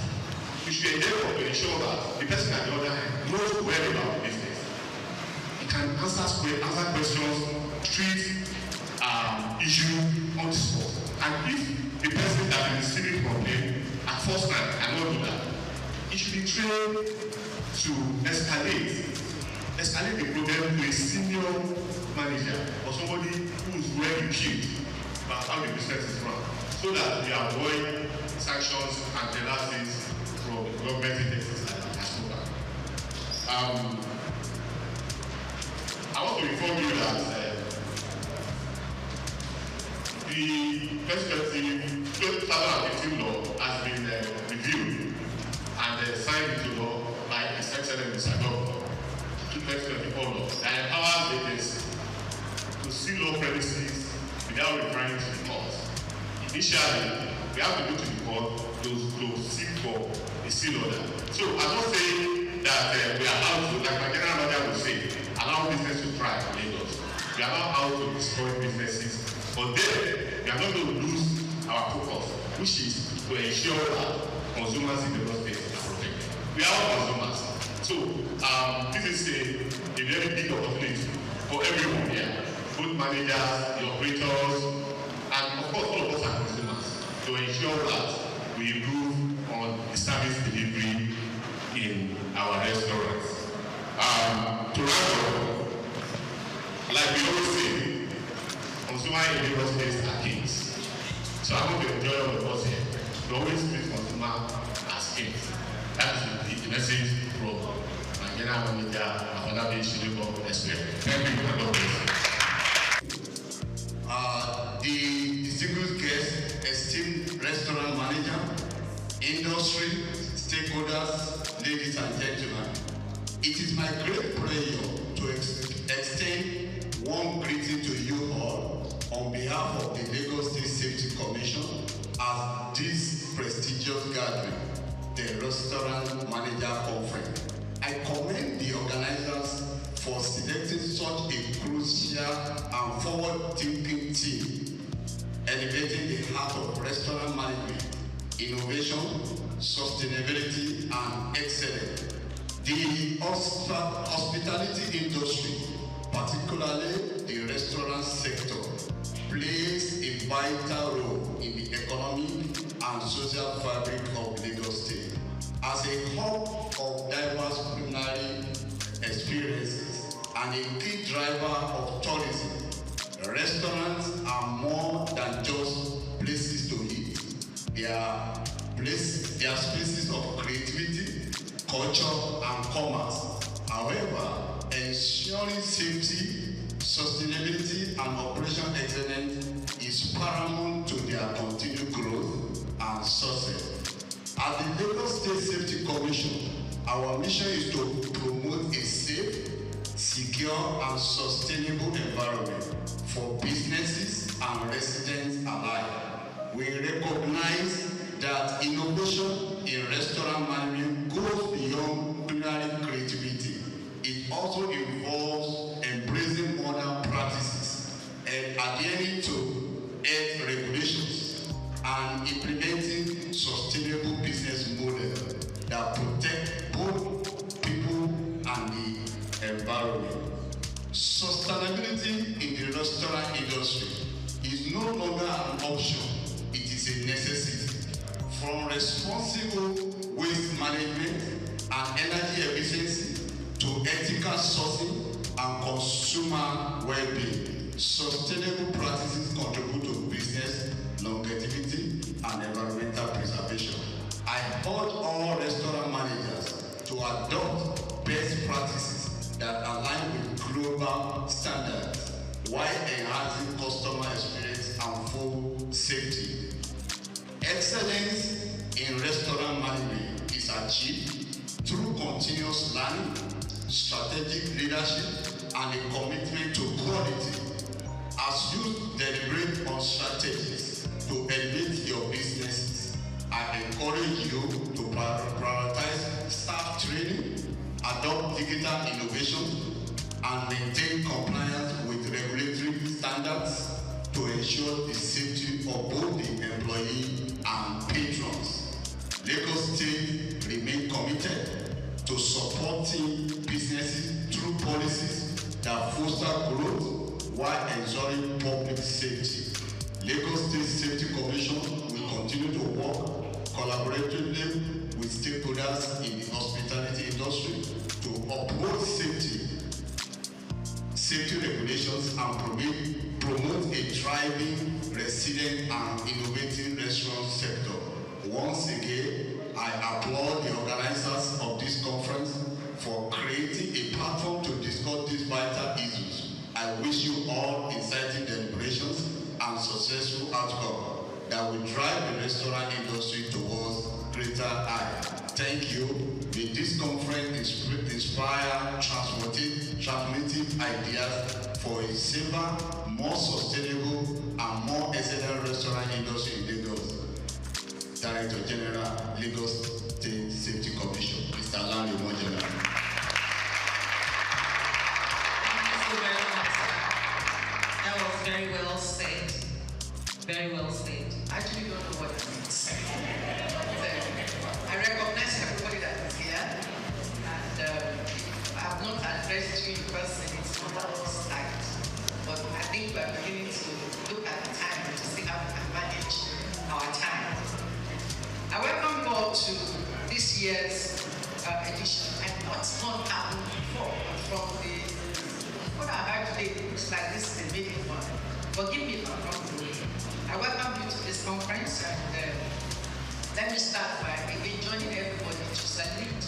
We should endeavor to ensure that the person at the other hand knows well about the business. He can answer questions, treat issues on the spot. And if the person that is receiving complaint at first time cannot do that, he should be trained to escalate the problem to a senior manager or somebody who is well equipped about how the business is run, so that we avoid sanctions and penalties from government agencies like SOUQ. I want to inform you that the 2015 law has been reviewed and signed into law by His Excellency Mr. Governor. 2024 law that empowers the agency to seal all premises without referring to the court. Initially, we have to go to the court to seek for a seal order. So I'm not saying that we are out to, like my general manager would say, allow business to thrive in Lagos. We are not out to destroy businesses, but then we are not going to lose our focus, which is to ensure that consumers in the state are protected. We are all consumers. So this is a very big opportunity for everyone here, both managers, the operators, and of course all of us are consumers, to ensure that we improve on the service delivery in our restaurants. To round up, like we always say, consumers in Lagos State are kings. So I want to enjoy all of us here. We always treat consumers as kings. That is the message from my general manager, Afolabi Shiriko Espe. Thank you, and God bless. The distinguished guest, esteemed restaurant manager, industry, stakeholders, ladies and gentlemen, it is my great pleasure to extend warm greeting to you all on behalf of the Lagos State Safety Commission at this prestigious gathering, the Restaurant Manager Conference. I commend the organizers for selecting such a crucial and forward-thinking team, elevating the heart of restaurant management, innovation, sustainability, and excellence. The hospitality industry, particularly the restaurant sector, plays a vital role in the economic and social fabric of Lagos State. As a hub of diverse culinary experiences and a key driver of tourism, restaurants are more than just places to eat. They are spaces of creativity, culture, and commerce. However, ensuring safety, sustainability, and operational excellence is paramount to their continued growth and success. At the Lagos State Safety Commission, our mission is to promote a safe, secure, and sustainable environment for businesses and residents alike. We recognize that innovation in restaurant management goes beyond culinary creativity. It also involves embracing modern practices and adhering to health regulations and implementing sustainable business models that protect both people and the environment. Sustainability in the restaurant industry is no longer an option, it is a necessity. From responsible waste management and energy efficiency to ethical sourcing and consumer well-being, sustainable practices contribute to business longevity and environmental preservation. I urge all restaurant managers to adopt best practices that align with global standards while enhancing customer experience and food safety. Excellence in restaurant management is achieved through continuous learning, strategic leadership, and a commitment to quality. As you deliberate on strategies to elevate your businesses, I encourage you to prioritize staff training, adopt digital innovation, and maintain compliance with regulatory standards to ensure the safety of both the employee and patrons. Lagos State remains committed to supporting businesses through policies that foster growth while ensuring public safety. Lagos State Safety Commission will continue to work collaboratively with stakeholders in the hospitality industry to uphold safety regulations and promote a thriving, resilient, and innovative restaurant sector. Once again, I applaud the organizers of this conference for creating a platform to discuss these vital issues. I wish you all exciting deliberations and successful outcomes that will drive the restaurant industry towards greater heights. Thank you. May this conference inspire transformative ideas for a safer, more sustainable, and more excellent restaurant industry in Lagos. Director General, Lagos State Safety Commission, Mr. Larry Mojela. Thank you so very much, sir. That was very well said. Very well said. I actually don't know what it means. I recognize everybody that is here, and I have not addressed you in person, it's not that slight, but I think we are beginning to look at the time to see how we can manage our time. I welcome you all to this year's edition, and what's not happened before from what I heard today. It looks like this is the maiden one. Forgive me if I'm wrong. I welcome you to this conference, and let me start by again joining everybody to salute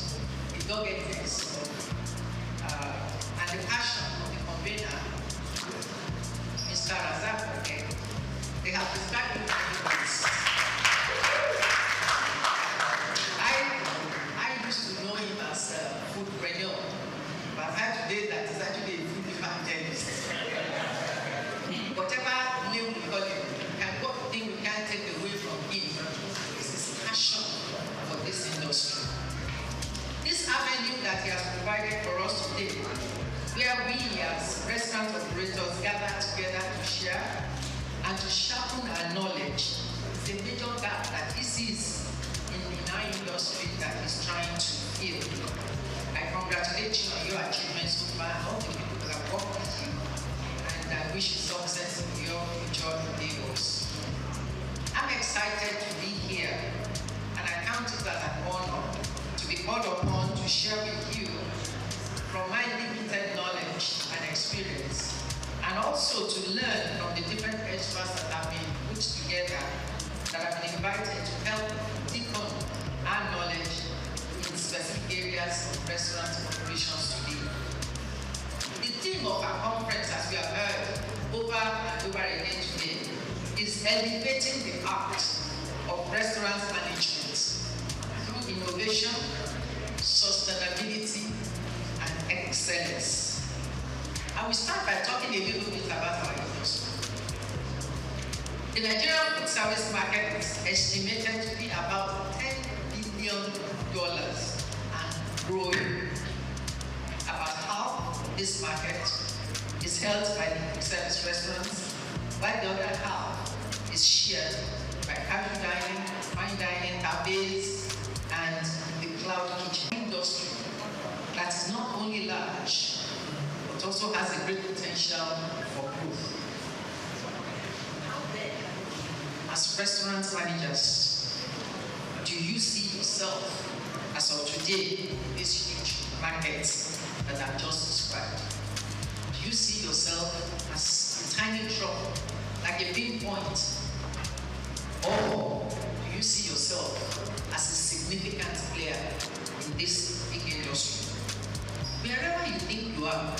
he has provided for us today, where we as restaurant operators gather together to share and to sharpen our knowledge, is a major gap that he sees in our industry that he's trying to fill. I congratulate you on your achievements so far, all the people that have worked with you, and I wish you success in your future endeavors. I'm excited to be here, and I count it as an honor to be called upon to share with you from my limited knowledge and experience, and also to learn from the different experts that have been put together, that have been invited to help deepen our knowledge in specific areas of restaurant operations today. The theme of our conference, as we have heard over and over again today, is elevating the art of restaurant management through innovation, sustainability, and excellence. I will start by talking a little bit about our industry. The Nigerian food service market is estimated to be about $10 billion and growing. About half this market is held by the quick service restaurants, while the other half is shared by casual dining, fine dining, cafes, and the cloud kitchen industry that is not only large, but also has a great potential for growth. As restaurant managers, do you see yourself as of today in this huge market that I've just described? Do you see yourself as a tiny drop, like a pinpoint? Or do you see yourself as a significant player in this big industry? Wherever you think you are,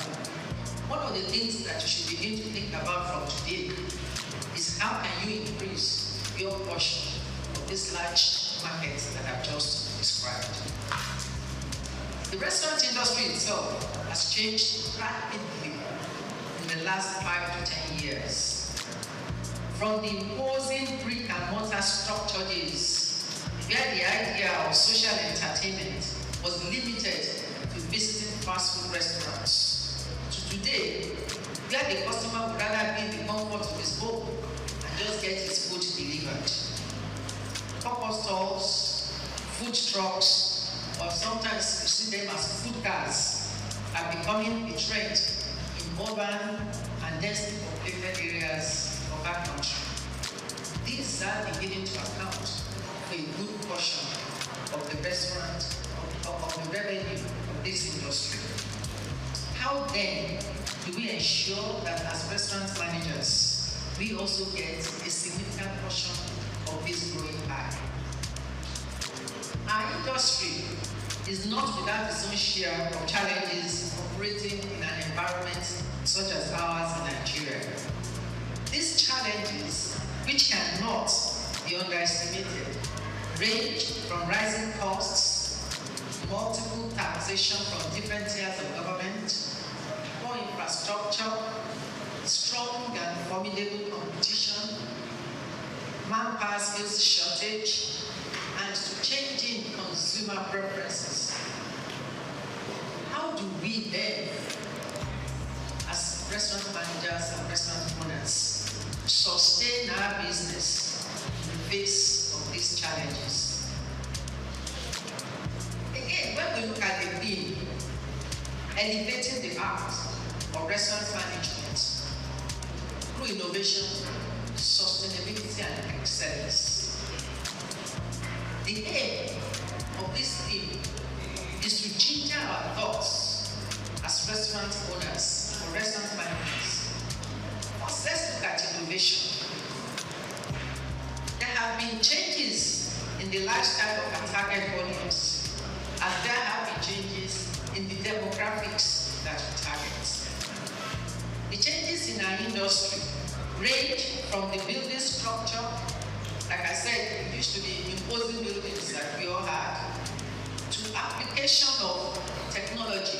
one of the things that you should begin to think about from today is how can you increase your portion of this large market that I've just described. The restaurant industry itself has changed rapidly in the last 5 to 10 years. From the imposing brick and mortar structure days, where the idea of social entertainment was limited to visiting fast food restaurants, to today, where the customer would rather be in the comfort of his home and just get his food delivered. Pop-up stalls, food trucks, or sometimes you see them as food cars, are becoming a trend in urban and densely populated areas of our country. These are beginning to account for a good portion of the restaurant, of the revenue of this industry. How then do we ensure that as restaurant managers, we also get a significant portion of this growing pie? Our industry is not without its own share of challenges operating in an environment such as ours in Nigeria. These challenges, which cannot be underestimated, range from rising costs, multiple taxation from different tiers of government, poor infrastructure, strong and formidable competition, manpower skills shortage, and to changing consumer preferences. How do we then, as restaurant managers and restaurant owners, sustain our business in the face of these challenges? Again, when we look at the theme, elevating the art of restaurant management through innovation, sustainability, and excellence, the aim of this theme is to ginger our thoughts as restaurant owners or restaurant managers. First, let's look at innovation. There have been changes in the lifestyle of our target audience, as there have been changes in the demographics that we target. The changes in our industry range from the building structure. Like I said, it used to be imposing buildings that we all had, to application of technology,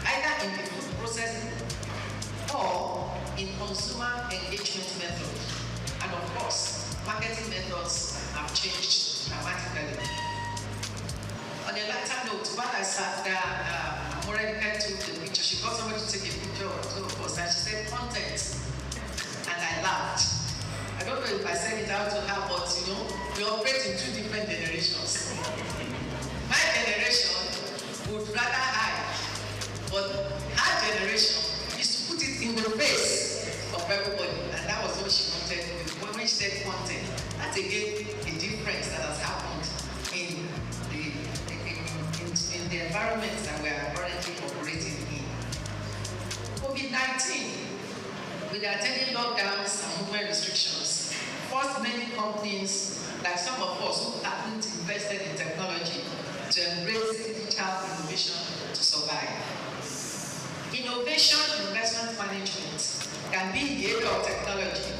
either in the food processing or in consumer engagement methods. And of course, marketing methods have changed dramatically. On a lighter note, while I sat there Monica took the picture. She got somebody to take a picture of two of us, and she said, content. And I laughed. I don't know if I said it out to her, but you know, we operate in two different generations. My generation would rather hide, but her generation is to put it in the face of everybody, and that was what she wanted. When she said content, that's again a difference that has happened in the environments that we are currently operating in. COVID-19, with the attending lockdowns and movement restrictions, forced many companies, like some of us who haven't invested in technology, to embrace digital innovation to survive. Innovation in investment management can be in the area of technology,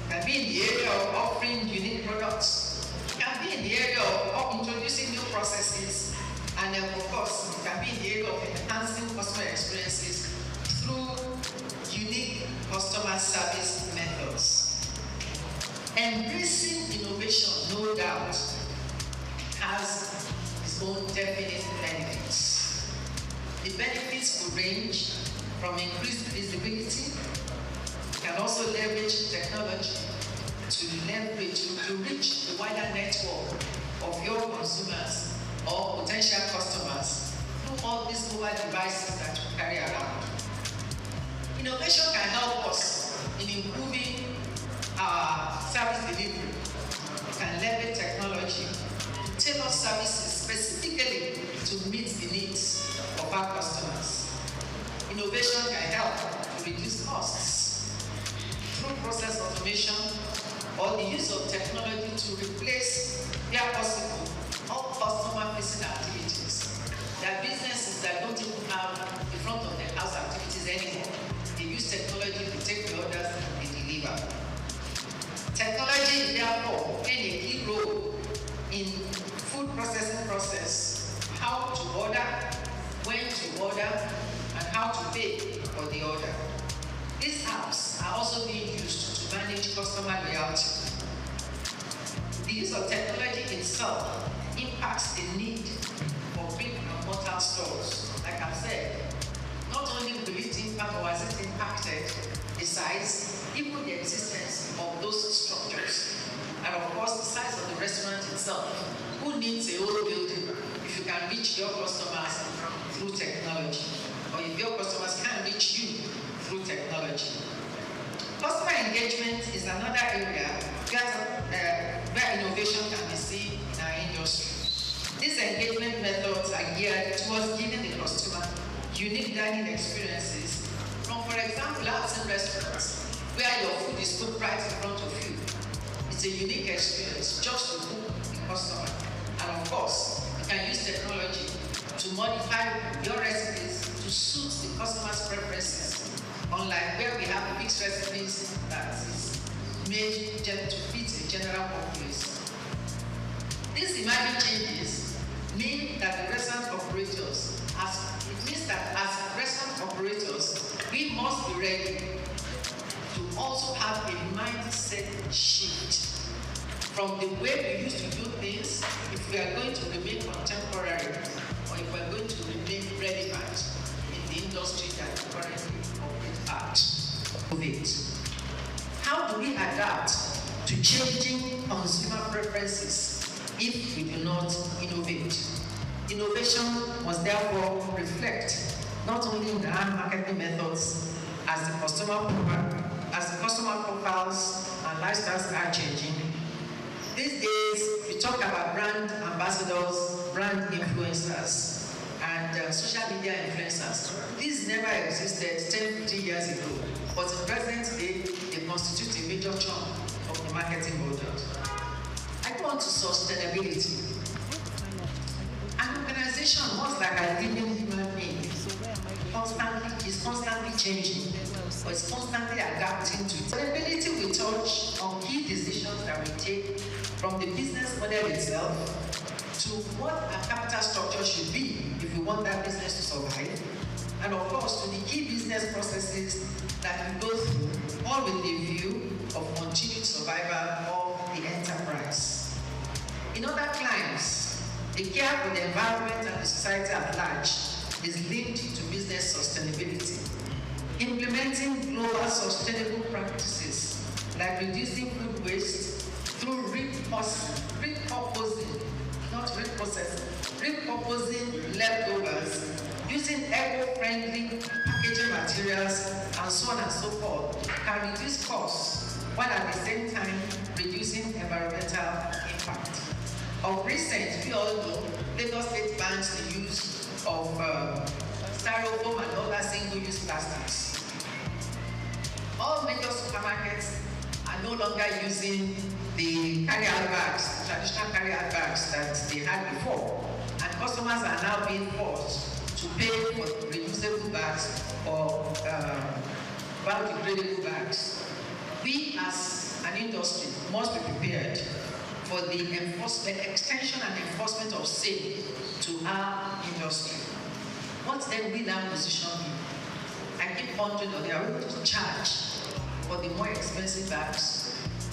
can be in the area of offering unique products, can be in the area of introducing new processes, and then of course, it can be in the area of enhancing customer experiences through unique customer service methods. Embracing innovation, no doubt, has its own definite benefits. The benefits could range from increased visibility. You can also leverage technology to reach the wider network of your consumers or potential customers through all these mobile devices that we carry around. Innovation can help us in improving our service delivery. We can leverage technology to tailor services specifically to meet the needs of our customers. Innovation can help to reduce costs through process automation or the use of technology to replace, where possible, all customer-facing activities. There are businesses that don't even have the front of the house activities anymore. They use technology to take the orders and deliver. Technology is therefore playing a key role in food processing process, how to order, when to order, and how to pay for the order. These apps are also being used to manage customer loyalty. The use of technology itself impacts the need for brick and mortar stores. Like I've said, not only will it impact or has it impacted the size, even the existence of those structures. And of course, the size of the restaurant itself. Who needs a whole building if you can reach your customers through technology? Or if your customers can't reach you through technology? Customer engagement is another area where innovation can be seen in our industry. These engagement methods are geared towards giving the customer unique dining experiences from, for example, outside restaurants where your food is put right in front of you. It's a unique experience just to hook the customer. And of course, you can use technology to modify your recipes to suit the customer's preferences. Unlike where we have fixed recipes that is made to fit a general populace. These emerging changes mean that the restaurant operators, we must be ready to also have a mindset shift from the way we used to do things if we are going to remain contemporary or if we are going to remain relevant in the industry that we currently operate at. How do we adapt to changing consumer preferences if we do not innovate? Innovation must therefore reflect not only in our marketing methods as the customer profiles and lifestyles are changing. These days, we talk about brand ambassadors, brand influencers, and social media influencers. These never existed 10, 15 years ago, but in present day, they constitute a major chunk of the marketing budget. I go on to sustainability. An organization, much like a living human being, is constantly changing, but it's constantly adapting to it. Sustainability will touch on key decisions that we take from the business model itself to what our capital structure should be if we want that business to survive, and of course to the key business processes that we go through, all with the view of continued survival of the enterprise. In other climes, the care for the environment and the society at large is linked to business sustainability. Implementing global sustainable practices like reducing food waste through repurposing leftovers, using eco-friendly packaging materials, and so on and so forth, can reduce costs while at the same time reducing environmental impact. Of recent, we all know Lagos State bans the use of styrofoam and other single-use plastics. All major supermarkets are no longer using the carry-out bags, traditional carry-out bags that they had before, and customers are now being forced to pay for reusable bags or biodegradable bags. We as an industry must be prepared for the extension and enforcement of SOUQ to our industry. What then will our position be? I keep wondering, are they able to charge for the more expensive bags?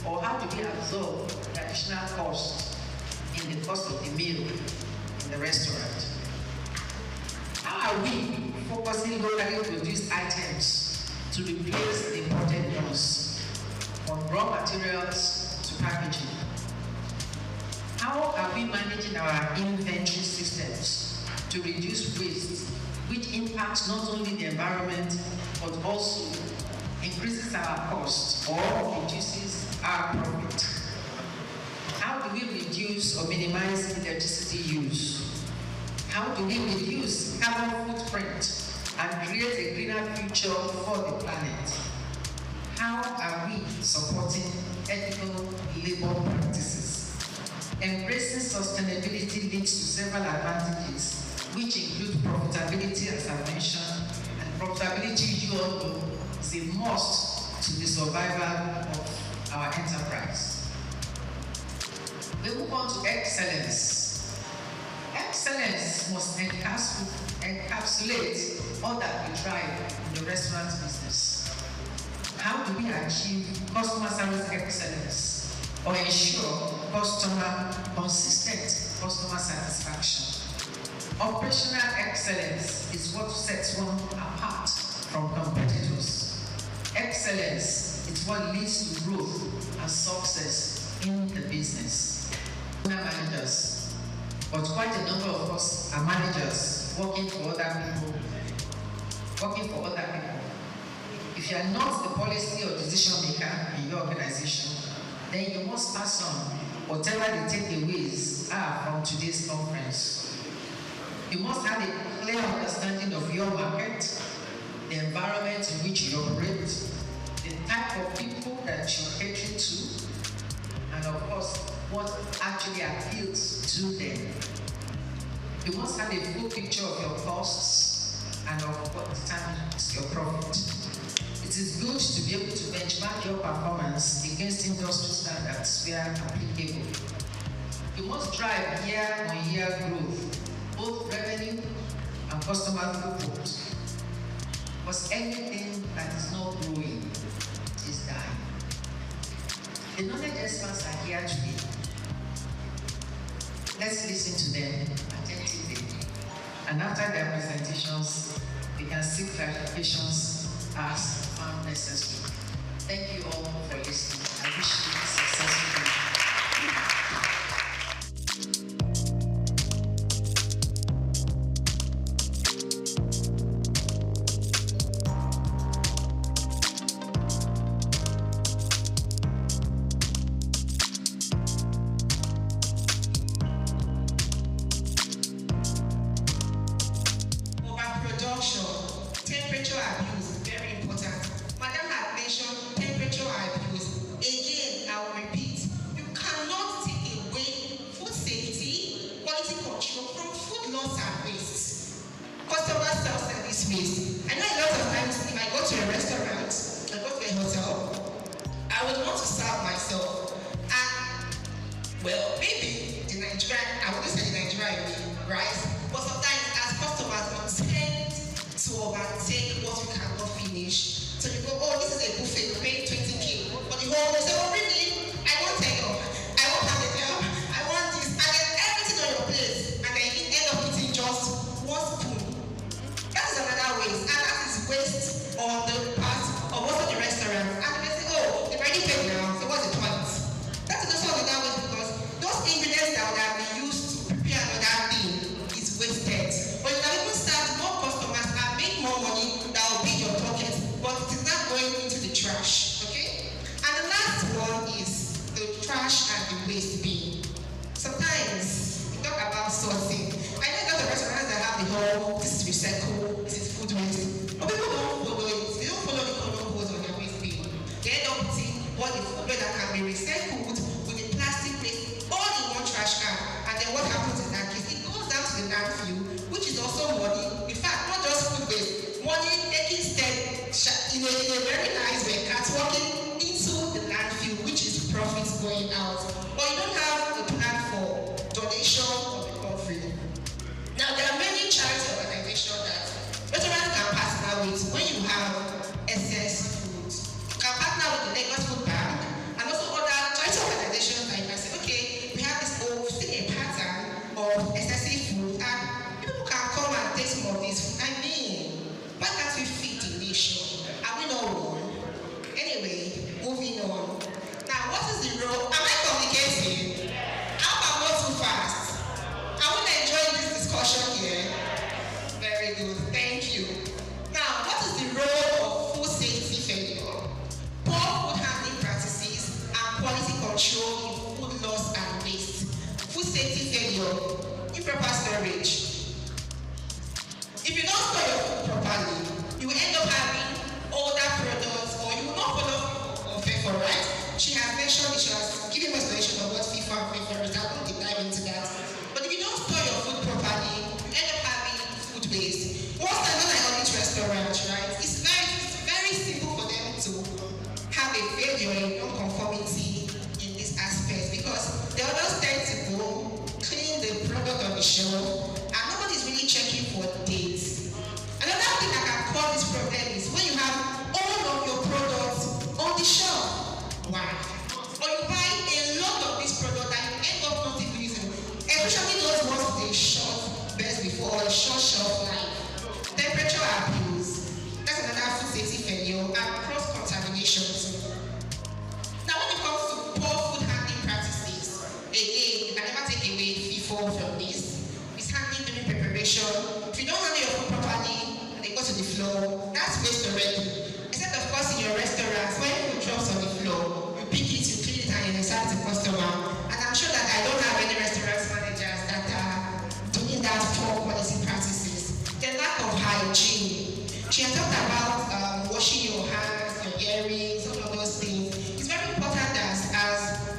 Or how do we absorb the additional cost in the cost of the meal in the restaurant? How are we focusing locally produced items to replace the imported ones, from raw materials to packaging? How are we managing our inventory systems to reduce waste, which impacts not only the environment, but also increases our cost or reduces our profit? How do we reduce or minimize electricity use? How do we reduce carbon footprint and create a greener future for the planet? How are we supporting ethical labor practices? Embracing sustainability leads to several advantages, which include profitability, as I mentioned, and profitability, you all know, is a must to the survival of our enterprise. We move on to excellence. Excellence must encapsulate all that we try in the restaurant business. How do we achieve customer service excellence or ensure consistent customer satisfaction? Operational excellence is what sets one apart from competitors. Excellence is what leads to growth and success in the business. We are managers, but quite a number of us are managers working for other people. If you are not the policy or decision maker in your organization, then you must pass on whatever the takeaways are from today's conference. You must have a clear understanding of your market, the environment in which you operate, the type of people that you cater to, and of course, what actually appeals to them. You must have a full picture of your costs and of what determines your profit. It is good to be able to benchmark your performance against industry standards where applicable. You must drive year-on-year growth, both revenue and customer throughput. Because anything that is not growing is dying. The knowledge experts are here today. Let's listen to them attentively. And after their presentations, we can seek clarifications as found necessary. Thank you all for listening. I wish you a successful day. Temperature abuse, very important. Madam had mentioned temperature abuse. Again, I will repeat, you cannot take away food safety, quality control from food loss and waste. Customer self-service waste. I know a lot of times if I go to a restaurant, I go to a hotel, I would want to serve myself. And, well, maybe the Nigerian, I would say the Nigerian way, right? But sometimes as customers, we tend to overtake what we cannot finish. So you go, oh, this is a buffet, you pay 20K. But the whole, say, oh, really? I want takeoff, I want hamburger, I want this, and then everything on your plate. And then you end up eating just one spoon. have the whole, this is recycle, this is food waste. But people don't follow it. They don't follow the color codes on their waste bin. They end up putting what the food waste that can be recycled with the plastic waste all in one trash can. And then what happens in that case? It goes down to the landfill, which is also money. In fact, not just food waste, money taking steps in a very nice way, catwalking into the landfill, which is profits going out. Or you don't have a plan for donation of the country. Now, there are many charity organizations that restaurants can partner with when you have excess food. You can partner with the Lagos Food Bank and also other charity organizations that you can say, okay, we have this whole a pattern of excessive food and people can come and take some of this food. I mean, why can't we feed the nation? Are we not one? Anyway, moving on. Now, what is the role? Am I communicating? How about not too fast? I want to enjoy this discussion here. Very good, thank you. Now, what is the role of food safety failure? Poor food handling practices and quality control in food loss and waste. Food safety failure, improper storage. If you don't store your food properly, you will end up having older products or you will not follow FIFA, right? She has mentioned it, she has given us explanation of what FIFA and FIFA is. I won't dive into that. But if you don't store your food properly, you end up having food waste. Most times when I audit restaurants, right, it's very simple for them to have a failure in non-conformity in this aspect because they always tend to go clean the product on the shelf and nobody's really checking for dates. Another thing that can cause this problem is when you have all of your products on the shelf. Why? Or you buy a lot of this product that you end up not even using, especially those ones with a short best before or a short shelf life. Temperature abuse, that's another food safety failure, and cross-contamination too. Now when it comes to poor food handling practices, again, you can never take away FIFO from this. Mishandling during preparation. If you don't handle your food properly and they go to the floor, that's waste already. Except of course in your restaurants, when food drops on the floor, you pick it, you clean it, and you serve the customer. And I'm sure that I don't have any restaurant managers that are doing that poor quality practices. The lack of hygiene. She has talked about washing your hands, your earrings, all of those things. It's very important as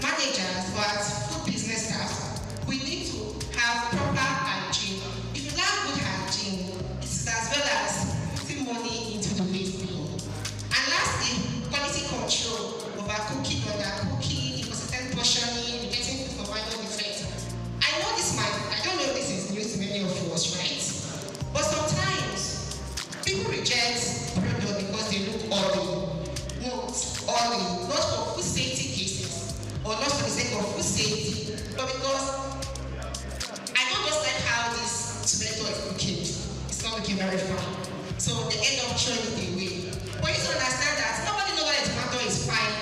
managers or as food business staff, we need to have proper hygiene. If you lack good hygiene, it's as well as putting money into the waste bin. And lastly, quality control, overcooking, undercooking, inconsistent portioning, getting food for minor defects. I don't know if this is news to many of us, right? But sometimes people reject product because they look ugly. Not for food safety cases, or not for the sake of food safety, but because I don't just like how this tomato is looking. It's not looking very fine. So they end up throwing it away. But you need to understand that nobody knows whether the tomato is fine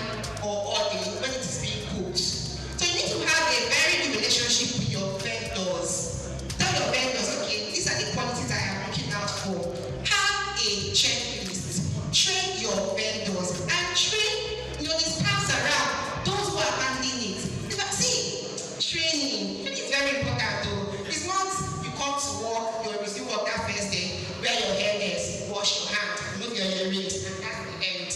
or ugly when it is being cooked. So you need to have a very good relationship with your vendors. Tell your vendors, okay, these are the qualities I am looking out for. Have a checklist. Train your vendors and train the staffs around, those who are handling it. See, training is very important though. It's not you come to work, you resume work that first day, wear your hairnets, wash your hands, remove your earrings, and that's the end.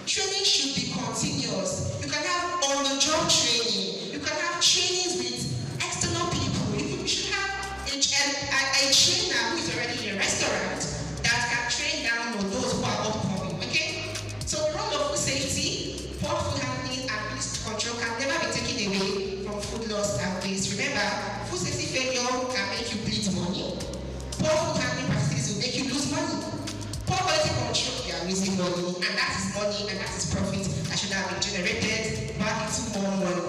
Training should be continuous. You can have on-the-job training. You can have trainings with external people. You should have a trainer who is already in a restaurant that can train down on those who are upcoming. Okay? So the role of food safety, poor food handling, and waste control can never be taken away from food loss and waste. Remember, food safety failure can make you bleed money. Poor food handling practices will make you lose money. Poor quality control, you are losing money, and that is money and that is profit that should have been generated back into more money.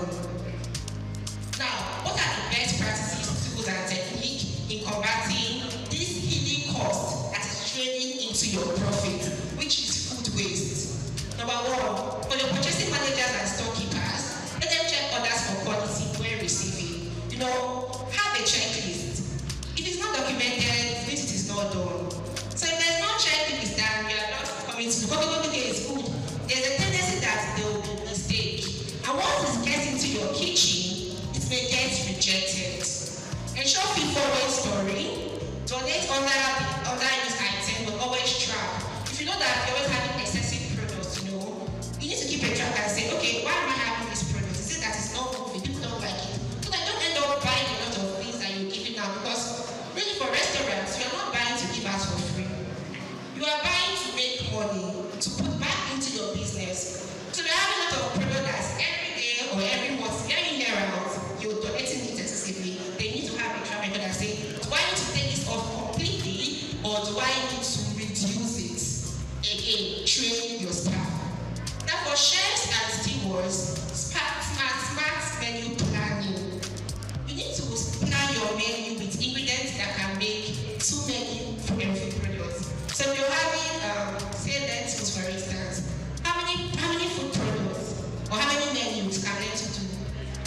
Now, what are the best practices, tools, and techniques in combating this hidden cost that is draining into your profit, which is food waste? Number one, for your purchasing managers and storekeepers, let them check orders for quality when receiving. Have a checklist. If it's not documented, it means it is not done. So if there's no checklist and you are not coming to the is food, there's a tendency that there will be a mistake. And once it gets into your kitchen, it may get rejected. Ensure people when storing, donate all do I need to reduce it? Again, train your staff. Now for chefs and stewards, smart menu planning. You need to plan your menu with ingredients that can make too many food products. So if you're having, say lentils for instance, how many food products or how many menus can lentils do?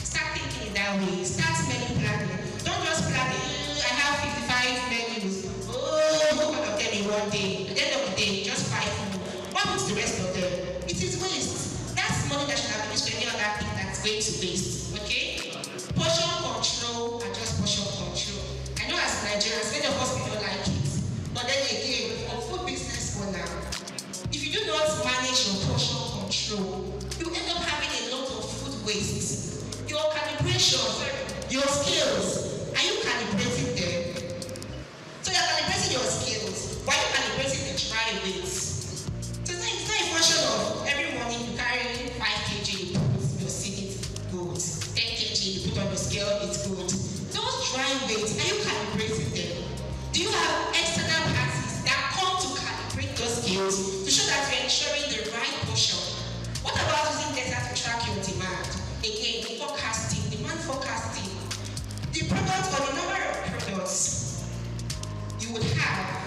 Start thinking in that way. Start menu planning. Don't just plan it. I have 55 menus. Oh, one of them in one day. At the end of the day, just 5 food. What happens to the rest of them? It is waste. That's money that should have been used for any other thing that's going to waste. Okay? Portion control and just portion control. I know as Nigerians, many of us we don't like it. But then again, for food business owner, if you do not manage your portion control, you end up having a lot of food waste. Your calibration, your skills, are you calibrating them? So you're calibrating your skills. Why are you calibrating the dry weights? So it's not a function of every morning you carry 5 kg, you put your seed, good. 10 kg, you put on your scale, it's good. Those dry weights, are you calibrating them? Do you have external parties that come to calibrate those skills to show that you're ensuring the right portion? What about using data to track your demand? Again, forecasting, demand forecasting. The product or the number of products you would have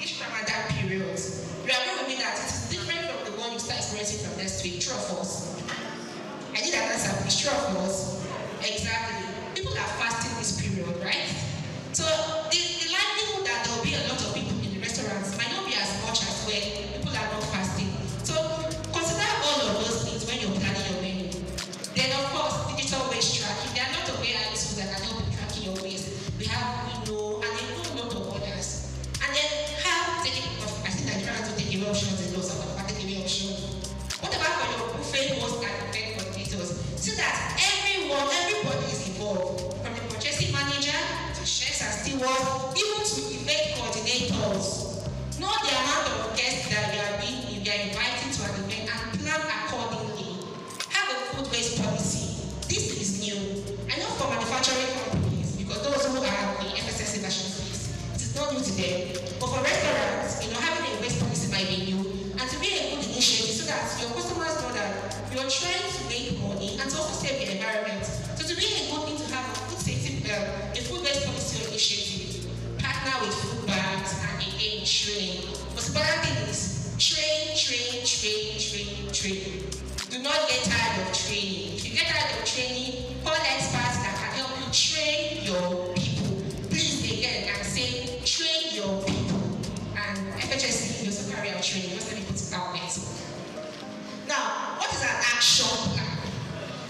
each Ramadan period. You are going to be that it is different from the one you start experiencing from next week. True or false? I need an answer. It's true or false? Exactly. People are fasting this period, right? So the likelihood that there will be a lot of people in the restaurants might not be as much as when people are not fasting. So consider all of those things when you're planning your menu. Then of course, digital waste tracking. There are a lot of AI tools that can help you tracking your waste. We have Window and a whole lot of others. And then have taking off. I think Nigerians to take away options and those are take away options. What about for your buffet host and event coordinators? So that everybody is involved, from the purchasing manager to chefs and stewards, even to event coordinators. Know the amount of guests that you are inviting to an event and plan accordingly. Have a food waste policy. This is new. I know for manufacturing companies, because those who have the FSSA version space, it is not new to them. But for restaurants, having a waste policy might be new, and to be a good initiative so that your customers know that you're trying to make money and to also save the environment. So to be a good thing to have a food safety, a food waste policy initiative, partner with food banks and again train. But the important thing is train. Do not get tired of training. If you get tired of training, call experts that can help you train your people. Please again and say train your people. And FHSC also carry out training. Just let me put it out next. Now, what is an action plan?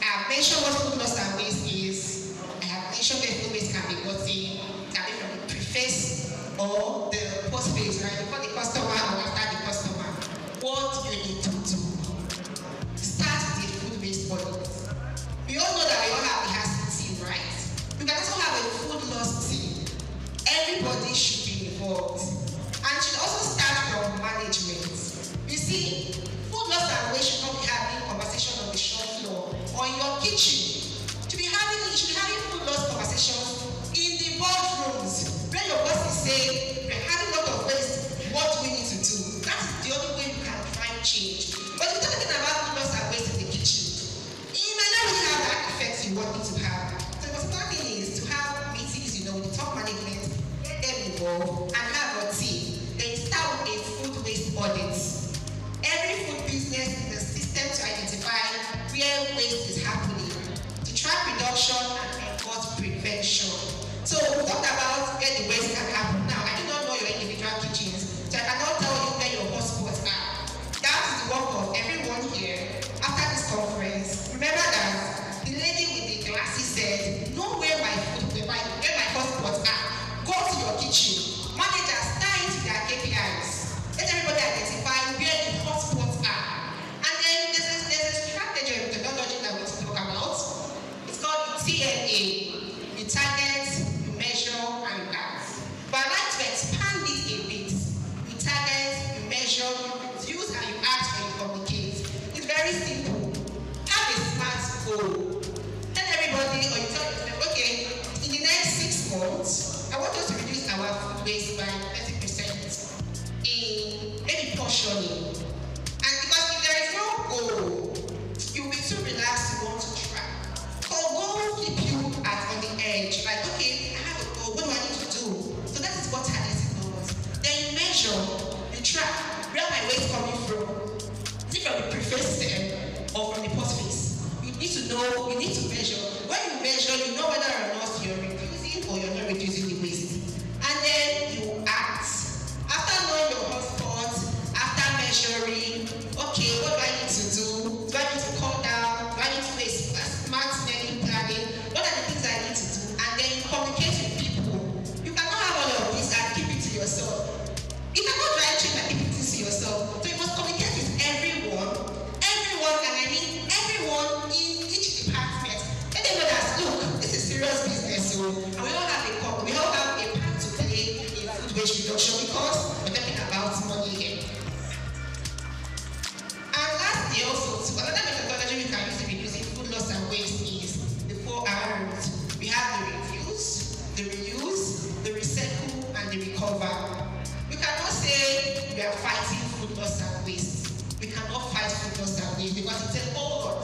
I have mentioned what food loss and waste is. I have mentioned where food waste can be gotten, can be from the preface or the post phase, right? Before the customer or after the customer. What you need to do? Start with the food waste audit. We all know that we all have the HACCP team, right? You can also have a food loss team. Everybody should be involved. And should also start from management. You see, food loss and waste should not be having conversation on the shop floor or in your kitchen. You should be having food loss conversations in the boardrooms. Where your boss is saying, we're having a lot of waste, what do we need to do? That's the only way you can drive change. But if you're talking about food loss and waste in the kitchen, you might not really have that effect you want it to have. So the most important thing is to have meetings, with the top management, get them involved, and have a team. Then start with a food waste audit. Every food business is a system to identify where waste is happening, to track reduction and enforce prevention. So we talked about where the waste can happen. Now, I do not know your individual kitchens, so I cannot tell you where your hotspots are. That is the work of everyone here. After this conference, remember that the lady with the glasses said, know where my hotspots are. Go to your kitchen. Managers tie into their KPIs. Let everybody identify where the hotspots are. And then there's a strategy of technology that we talk about. It's called TNA. You target, you measure, and you act. But I'd like to expand it a bit. You target, you measure, you use, and you act when you communicate. It's very simple. Have a smart goal. Tell everybody, or you tell yourself, okay, in the next 6 months, I want us to reduce our food waste by 30%. measure, you track where my weight coming from. Is it from the preface or from the post face? You need to know, you need to measure. When you measure, you know whether or not you're reducing or you're not reducing the waist. And then you act. After knowing your hotspot, after measuring, okay, what do I need to do? Do I need to calm down? Do I need to do a smart spending planning? What are the things I need to do? And then you communicate with people. You cannot have all of this and keep it to yourself. You cannot try to change and keep it to yourself. So you must communicate with everyone, and I mean everyone in each department. Let them know that, look, this is serious business, so and we all have a part to play in food waste reduction because we're talking about money here. And lastly, also, another methodology we can use in reducing food loss and waste is the 4 R's. We have the refuse, the reuse, the recycle, and the recover. We cannot say we are fighting food loss and waste. We cannot fight food loss and waste because it's a whole lot.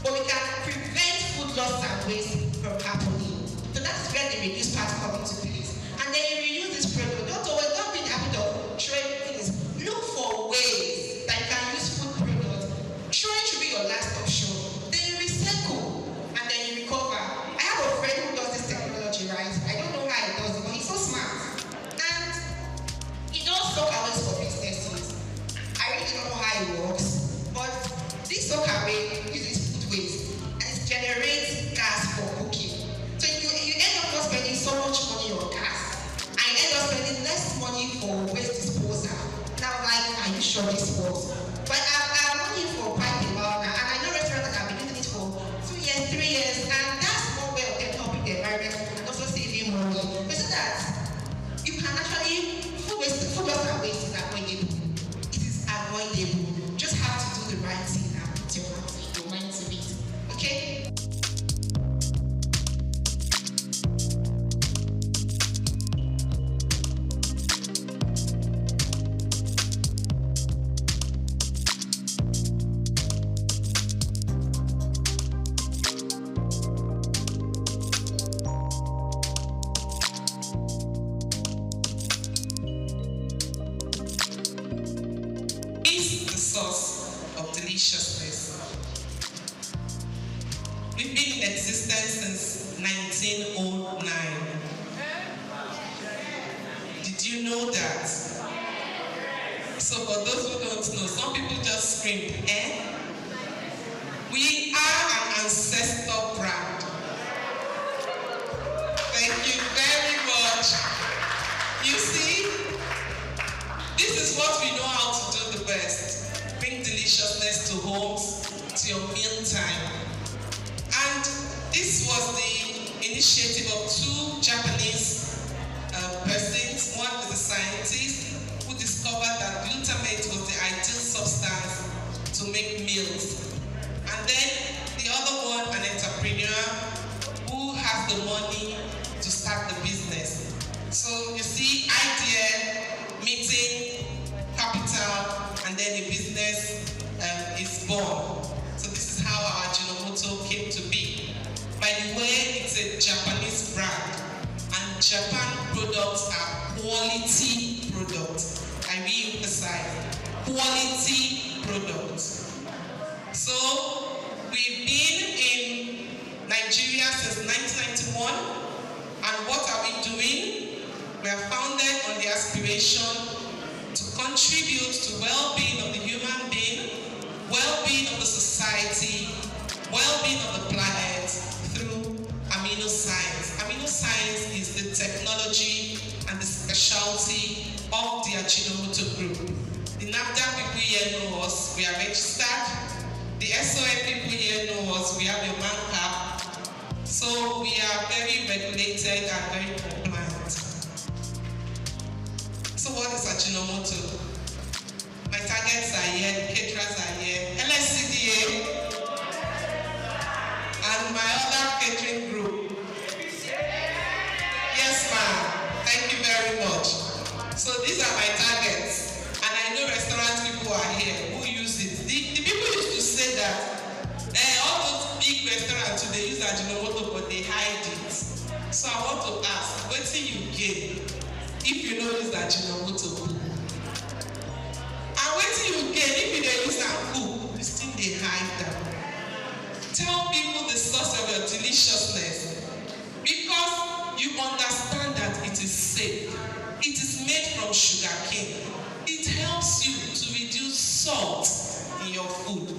But we can prevent food loss and waste from happening. So that's where the reduce part comes into place. And then you reuse this product. Don't be in the habit of throwing things. Look for ways that you can use food products. Throwing should be your last option. Then you recycle and then you recover. I have a friend who does this technology, right? I don't know how he does it, but he's so smart. And he does SOUQ Aways for businesses. I really don't know how it works, but this SOUQ Away uses food waste and it generates gas for cooking. So you end up not spending so much money on gas and you end up spending less money for waste disposal. Now, like, are you sure this works? But I've known him for quite a while now, and I know restaurants that have been using it for 2 years, 3 years, and that's one way of them helping the environment and also saving money. But so that you can actually, food loss and waste is avoidable. It is avoidable. You just have to do the right thing and put your mind to it. Okay? We've been in existence since 1909. Did you know that? So for those who don't know, some people just scream, eh? We are an ancestor brand. Thank you very much. You see, this is what we know how to do the best. Bring deliciousness to homes, to your meal time. And this was the initiative of 2 Japanese persons. One is a scientist who discovered that glutamate was the ideal substance to make meals. And then the other one, an entrepreneur who has the money to start the business. So you see, idea, meeting, capital, and then the business is born. So this is how our Ajinomoto came to be. By the way, it's a Japanese brand, and Japan products are quality products. I re-emphasize, quality products. So we've been in Nigeria since 1991, and what are we doing? We are founded on the aspiration to contribute to well-being of the human being, well-being of the society, well-being of the planet through amino science. Amino science is the technology and the specialty of the Ajinomoto Group. The NAFDA people here know us, we are registered. The SOUQ people here know us, we have a man cap. So we are very regulated and very compliant. So what is Ajinomoto? My targets are here, the caterers are here, LSCDA, and my other catering group. Yes, ma'am. Thank you very much. So these are my targets, and I know restaurant people are here who use it. The people used to say that all those big restaurants, they use Ajinomoto, but they hide it. So I want to ask, what do you gain if you know this Ajinomoto? dey hide am. Tell people the source of your deliciousness because you understand that it is safe. It is made from sugarcane. It helps you to reduce salt in your food.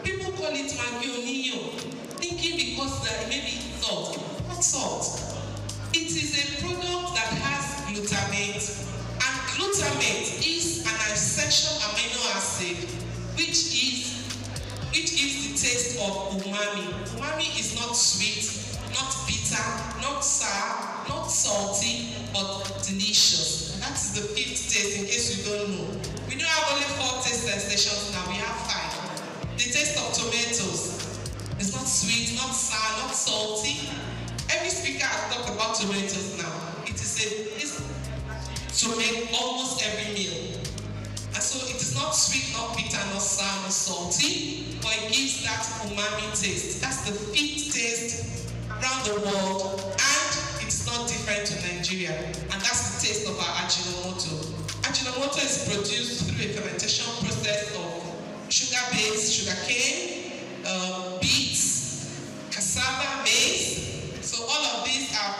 People call it maggi onion, thinking because there may be salt. Not salt. It is a product that has glutamate, and glutamate is an essential amino acid which gives the taste of umami. Umami is not sweet, not bitter, not sour, not salty, but delicious. And that is the 5th taste, in case you don't know. We don't have only 4 taste sensations now, we have 5. The taste of tomatoes is not sweet, not sour, not salty. Every speaker has talked about tomatoes now. It is to make almost every meal. And so it is not sweet, not bitter, not sour, not salty, but it gives that umami taste. That's the 5th taste around the world, and it's not different to Nigeria. And that's the taste of our Ajinomoto. Ajinomoto is produced through a fermentation process of sugar-based sugarcane, beets, cassava, maize. So all of these are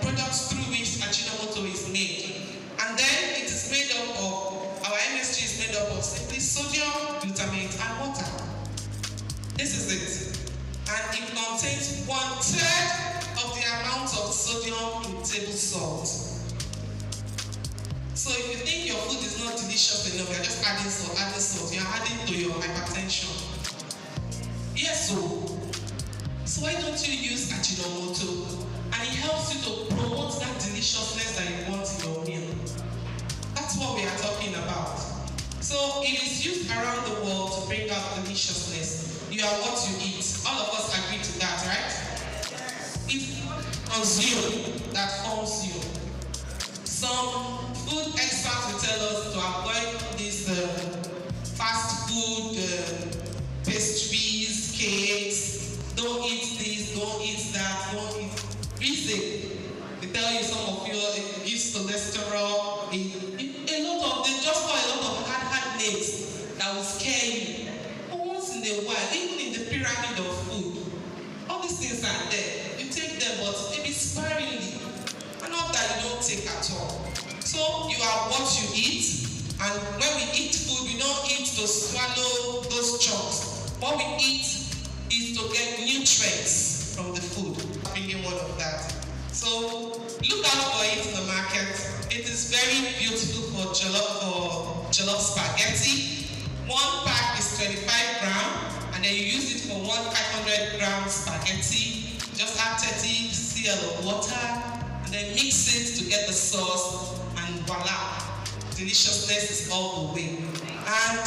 products through which Ajinomoto is made. And then it is made up of, our MSG is made up of simply sodium, glutamate, and water. This is it. And it contains 1/3 of the amount of sodium in table salt. So if you think your food is not delicious enough, you're just adding salt, you're adding to your hypertension. Yes, so why don't you use Ajinomoto? And it helps you to promote that deliciousness that you want in your meal. That's what we are talking about. So it is used around the world to bring out deliciousness. You are what you eat. All of us agree to that, right? If consume, that forms you. Some food experts will tell us to avoid this fast food, pastries, cakes. Don't eat this, don't eat that, don't eat. Reason. They tell you some of you it gives cholesterol. They just call a lot of hard names that will scare you. But once in a while, even in the pyramid of food, all these things are there. You take them, but maybe sparingly. And not that you don't take at all. So you are what you eat. And when we eat food, we don't eat to swallow those chunks. What we eat is to get nutrients from the food. Bringing one of that. So look out for it in the market. It is very beautiful for jollof spaghetti. 1 pack is 25 grams, and then you use it for 500 gram spaghetti. Just add 30 cl of water, and then mix it to get the sauce, and voila, deliciousness is all the way. And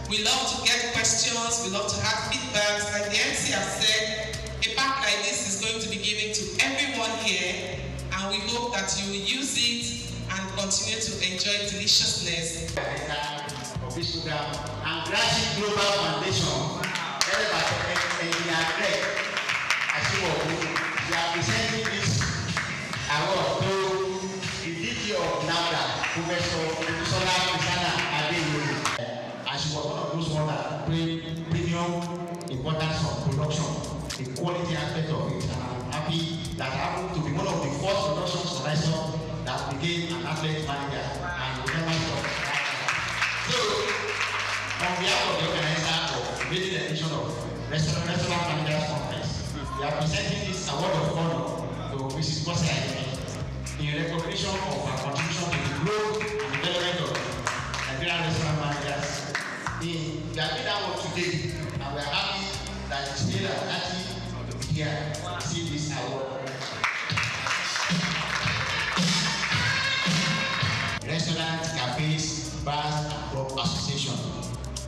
we love to get questions, we love to have feedbacks. Like the MC has said, a pack like this is going to be given to everyone here, and we hope that you will use it and continue to enjoy deliciousness. Of this program, and Grassy Global Foundation, led by Engineer Greg Ashiwoku, they are presenting this award to the DG of NAFDA, Professor Sola Christiana Adeyoye. And she was one of those ones that premium importance of production, the quality aspect of it. And I'm happy that I happened to be one of the first production supervisors that became an athlete manager and remember of. So, on behalf of the organizer of the maiden edition of Restaurant Managers Conference, we are presenting this award of honor to Mrs. Kosi in recognition of her contribution to the growth and development of Nigerian restaurant managers. We are doing that one today, and we are happy that you still are happy to be here to see this award. Restaurants, cafes, bars, and club association.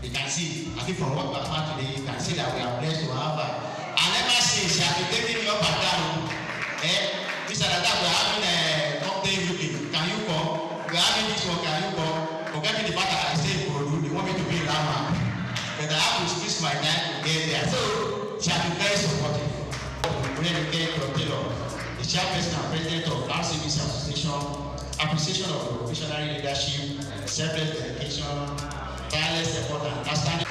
You can see, I think from what we have found today, you can see that we are blessed to have her. And ever since she has been taking me up and down, Mr. Dada, we are having a cocktail looking. Can you come? We are having this one, can you come? Forget me the fact that I stay in Korodu, they want me to be in Lama. But I have to squeeze my time to get there. So, she has been very supportive. We are the chairperson and president of RCBC Association, appreciation of the visionary leadership, selfless dedication, tireless effort, and understanding.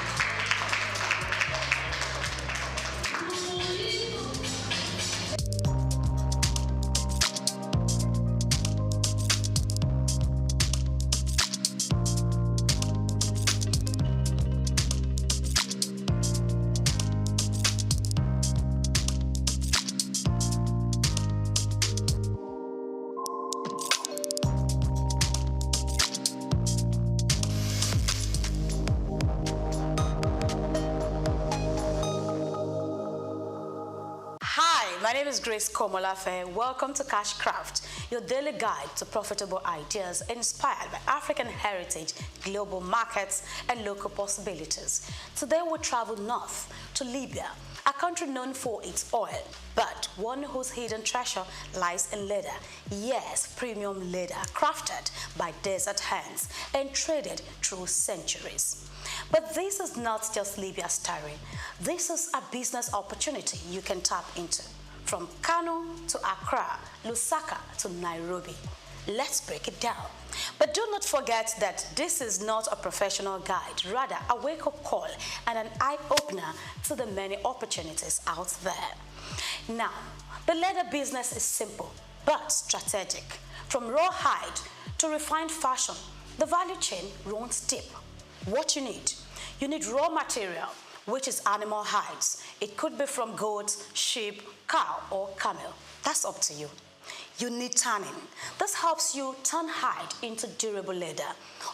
name is Grace Komolafe. Welcome to Cashcraft, your daily guide to profitable ideas inspired by African heritage, global markets, and local possibilities. Today we'll travel north to Libya, a country known for its oil, but one whose hidden treasure lies in leather. Yes, premium leather crafted by desert hands and traded through centuries. But this is not just Libya's story. This is a business opportunity you can tap into. From Kano to Accra, Lusaka to Nairobi. Let's break it down. But do not forget that this is not a professional guide, rather a wake-up call and an eye-opener to the many opportunities out there. Now, the leather business is simple but strategic. From raw hide to refined fashion, the value chain runs deep. What you need raw material, which is animal hides. It could be from goats, sheep, cow, or camel. That's up to you. You need tanning. This helps you turn hide into durable leather.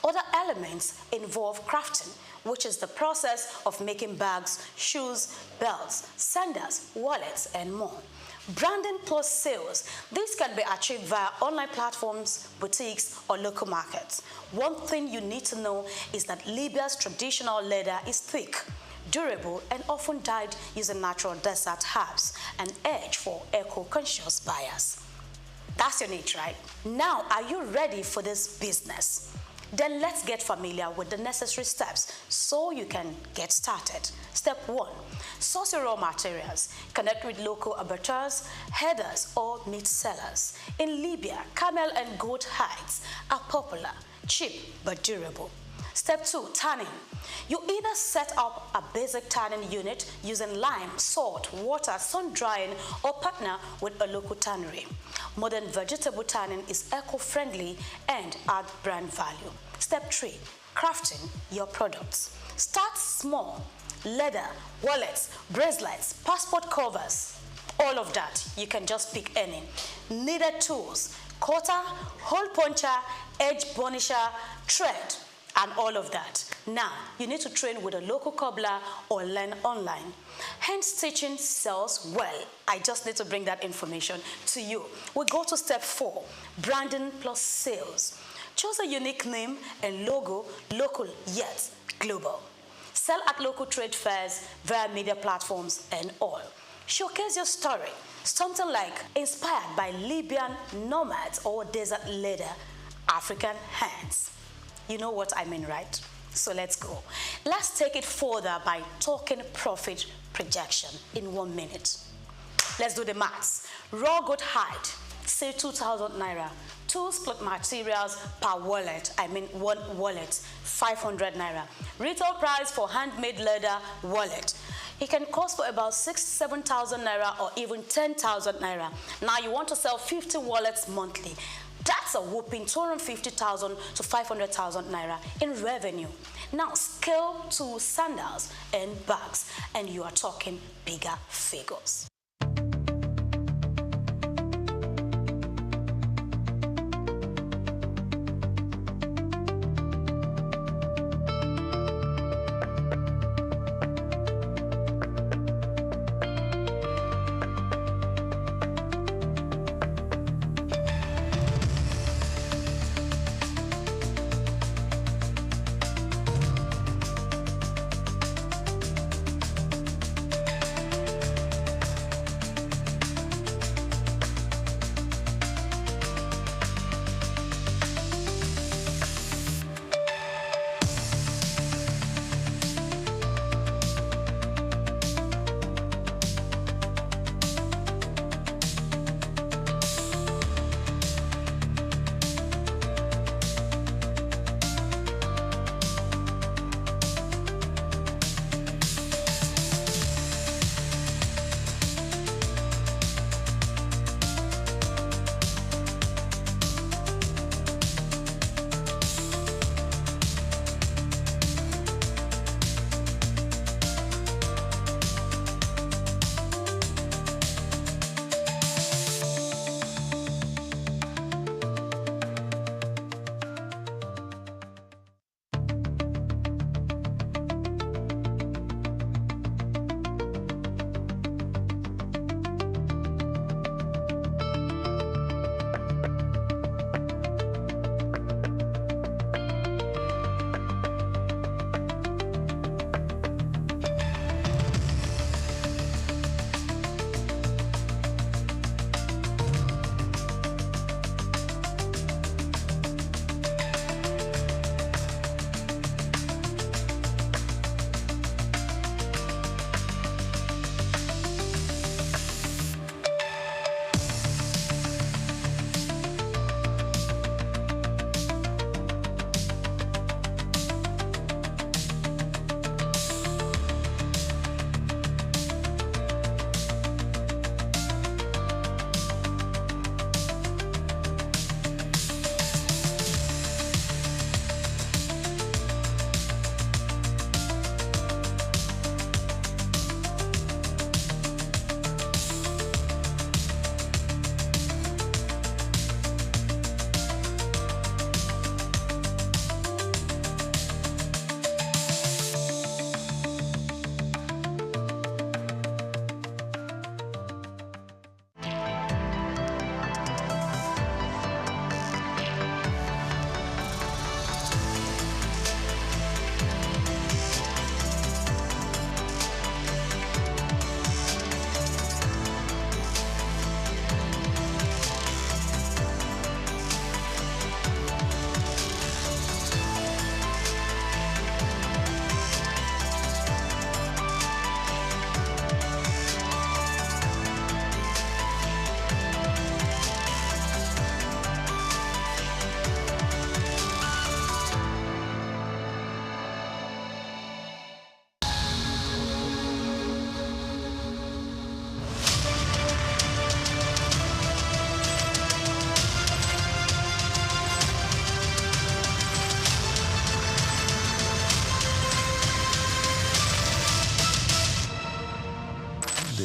Other elements involve crafting, which is the process of making bags, shoes, belts, sandals, wallets, and more. Branding plus sales. This can be achieved via online platforms, boutiques, or local markets. One thing you need to know is that Libya's traditional leather is thick, durable, and often dyed using natural desert herbs, an edge for eco-conscious buyers. That's your niche, right? Now, are you ready for this business? Then let's get familiar with the necessary steps so you can get started. Step 1, source your raw materials. Connect with local abattoirs, herders, or meat sellers. In Libya, camel and goat hides are popular, cheap but durable. Step 2, tanning. You either set up a basic tanning unit using lime, salt, water, sun drying, or partner with a local tannery. Modern vegetable tanning is eco-friendly and adds brand value. Step 3, crafting your products. Start small. Leather, wallets, bracelets, passport covers, all of that. You can just pick any. Needed tools, cutter, hole puncher, edge burnisher, thread, and all of that. Now, you need to train with a local cobbler or learn online. Hand stitching sells well. I just need to bring that information to you. We go to step 4, branding plus sales. Choose a unique name and logo, local yet global. Sell at local trade fairs, via media platforms, and all. Showcase your story. Something like inspired by Libyan nomads or desert leather, African hands. You know what I mean, right? So let's go. Let's take it further by talking profit projection in 1 minute. Let's do the maths. Raw goat hide, say 2,000 naira. 2 split materials per wallet, one wallet, 500 naira. Retail price for handmade leather wallet. It can cost for about 6,000 to 7,000 naira or even 10,000 naira. Now you want to sell 50 wallets monthly. That's a whopping 250,000 to 500,000 naira in revenue. Now scale to sandals and bags, and you are talking bigger figures.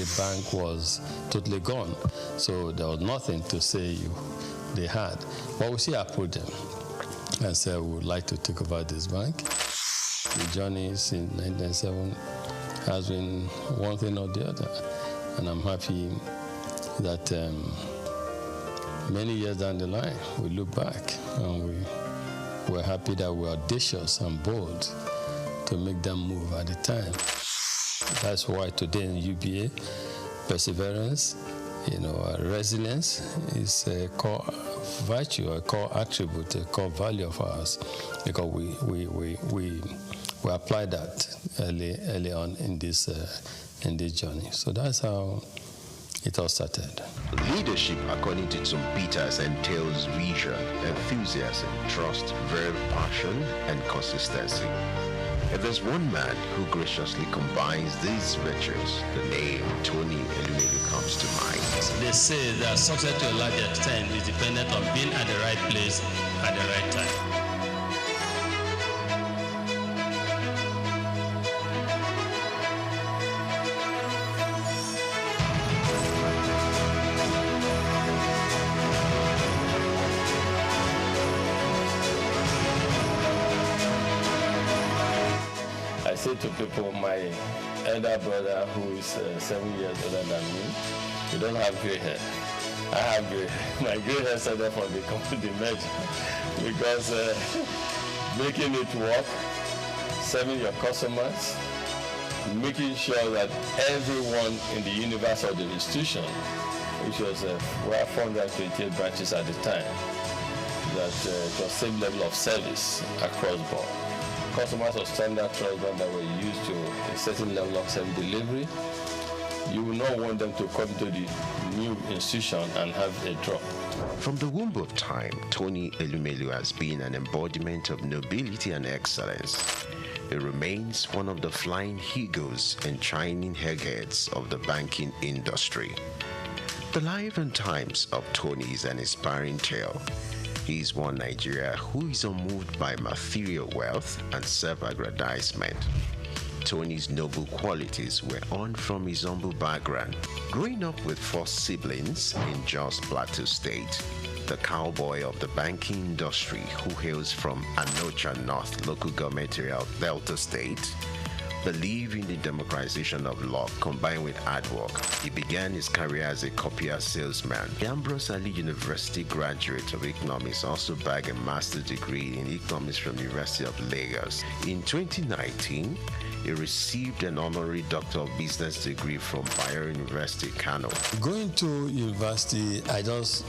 the bank was totally gone. So there was nothing to say they had. But we still approached them and said, we would like to take over this bank. The journey since 1997 has been one thing or the other. And I'm happy that many years down the line, we look back and we're happy that we're audacious and bold to make them move at the time. That's why today in UBA, perseverance, resilience is a core virtue, a core attribute, a core value of ours, because we apply that early on in this journey. So that's how it all started. Leadership, according to some Peters, entails vision, enthusiasm, trust, verve, passion, and consistency. If there's one man who graciously combines these virtues, the name Tony Elumelu comes to mind. They say that success to a large extent is dependent on being at the right place at the right time. I say to people, my elder brother, who is 7 years older than me, you don't have gray hair. I have gray hair. My gray hair started from the company merger because making it work, serving your customers, making sure that everyone in the universe of the institution, which was 428 branches at the time, that it was same level of service across board. Customers of standard trust bank that were used to a certain level of service delivery, you will not want them to come to the new institution and have a drop. From the womb of time, Tony Elumelu has been an embodiment of nobility and excellence. He remains one of the flying eagles and shining heads of the banking industry. The life and times of Tony is an inspiring tale. He is one Nigeria who is unmoved by material wealth and self-aggrandizement. Tony's noble qualities were on from his humble background. Growing up with 4 siblings in Jos Plateau State, the cowboy of the banking industry who hails from Anocha North local government area of Delta State, believed in the democratization of law combined with hard work. He began his career as a copier salesman. The Ambrose Ali University graduate of economics also bagged a master's degree in economics from the University of Lagos. In 2019, he received an honorary Doctor of Business degree from Bayero University, Kano. Going to university, I just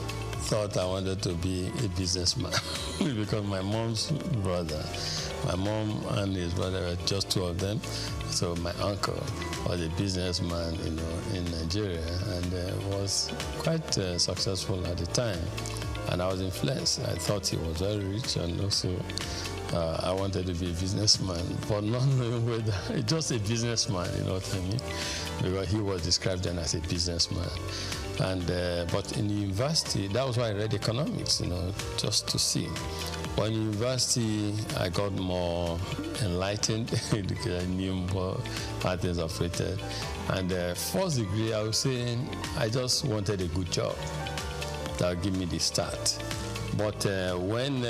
thought I wanted to be a businessman because my mom's brother, my mom and his brother were just 2 of them. So my uncle was a businessman, in Nigeria, and was quite successful at the time. And I was influenced. I thought he was very rich, and also I wanted to be a businessman, but not knowing whether just a businessman, you know what I mean? Because he was described then as a businessman. And but in university, that was why I read economics, just to see. But in university, I got more enlightened because I knew more how things operated. And first degree, I was saying I just wanted a good job that would give me the start. But when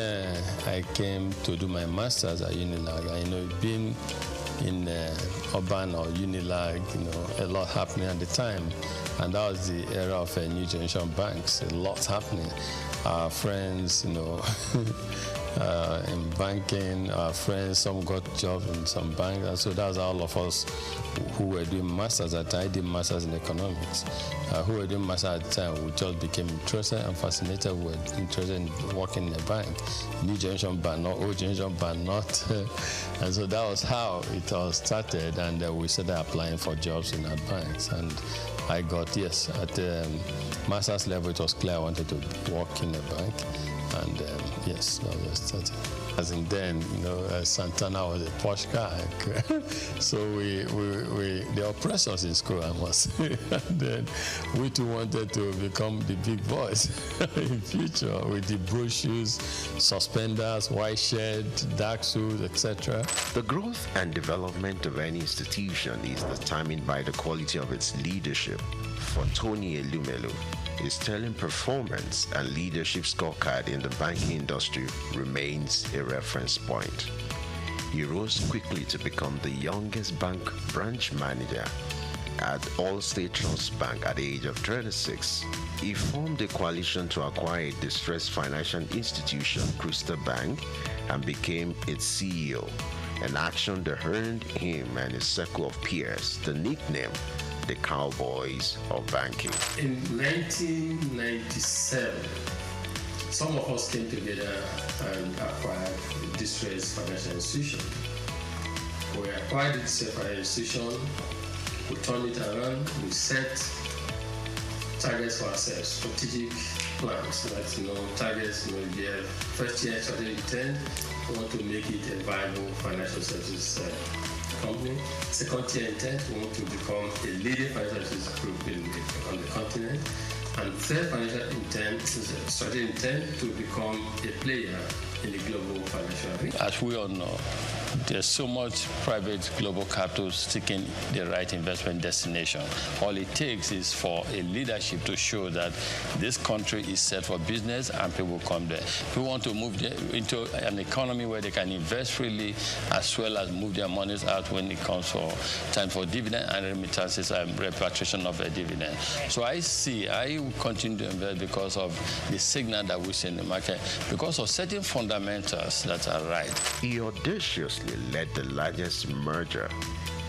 I came to do my master's at Unilag, being in urban or Unilag, a lot happening at the time. And that was the era of new generation banks, a lot happening. Our friends, in banking, our friends, some got jobs in some banks, and so that's all of us who were doing masters at the time. I did masters in economics. Who were doing masters at the time, we just became interested and fascinated. We were interested in working in a bank, new generation bank, not old generation bank, not. And so that was how it all started, and we started applying for jobs in our banks. And I got, yes, at the master's level, it was clear I wanted to work in a bank. And yes, that was started. As in then, Santana was a posh guy. So they oppressed us in school, I must say. And then we too wanted to become the big boys in future with the brochures, suspenders, white shirt, dark suits, etc. The growth and development of any institution is determined by the quality of its leadership. For Tony Elumelu, his sterling performance and leadership scorecard in the banking industry remains a reference point. He rose quickly to become the youngest bank branch manager at Allstate Trust Bank at the age of 36. He formed a coalition to acquire a distressed financial institution, Crystal Bank, and became its CEO, an action that earned him and his circle of peers the nickname the Cowboys of Banking. In 1997, some of us came together and acquired a distressed financial institution. We acquired this financial institution, we turned it around, we set targets for ourselves, strategic plans, targets, we have first year strategic intent, we want to make it a viable financial services company. Second tier intent, we want to become a leading financial services group on the continent. And third financial intent is a strategic intent to become a player in the global financial arena. As we all know, there's so much private global capital seeking the right investment destination. All it takes is for a leadership to show that this country is set for business and people come there. We want to move into an economy where they can invest freely as well as move their monies out when it comes for time for dividend and remittances and repatriation of a dividend. So I will continue to invest because of the signal that we see in the market, because of certain fundamentals that are right. He audaciously led the largest merger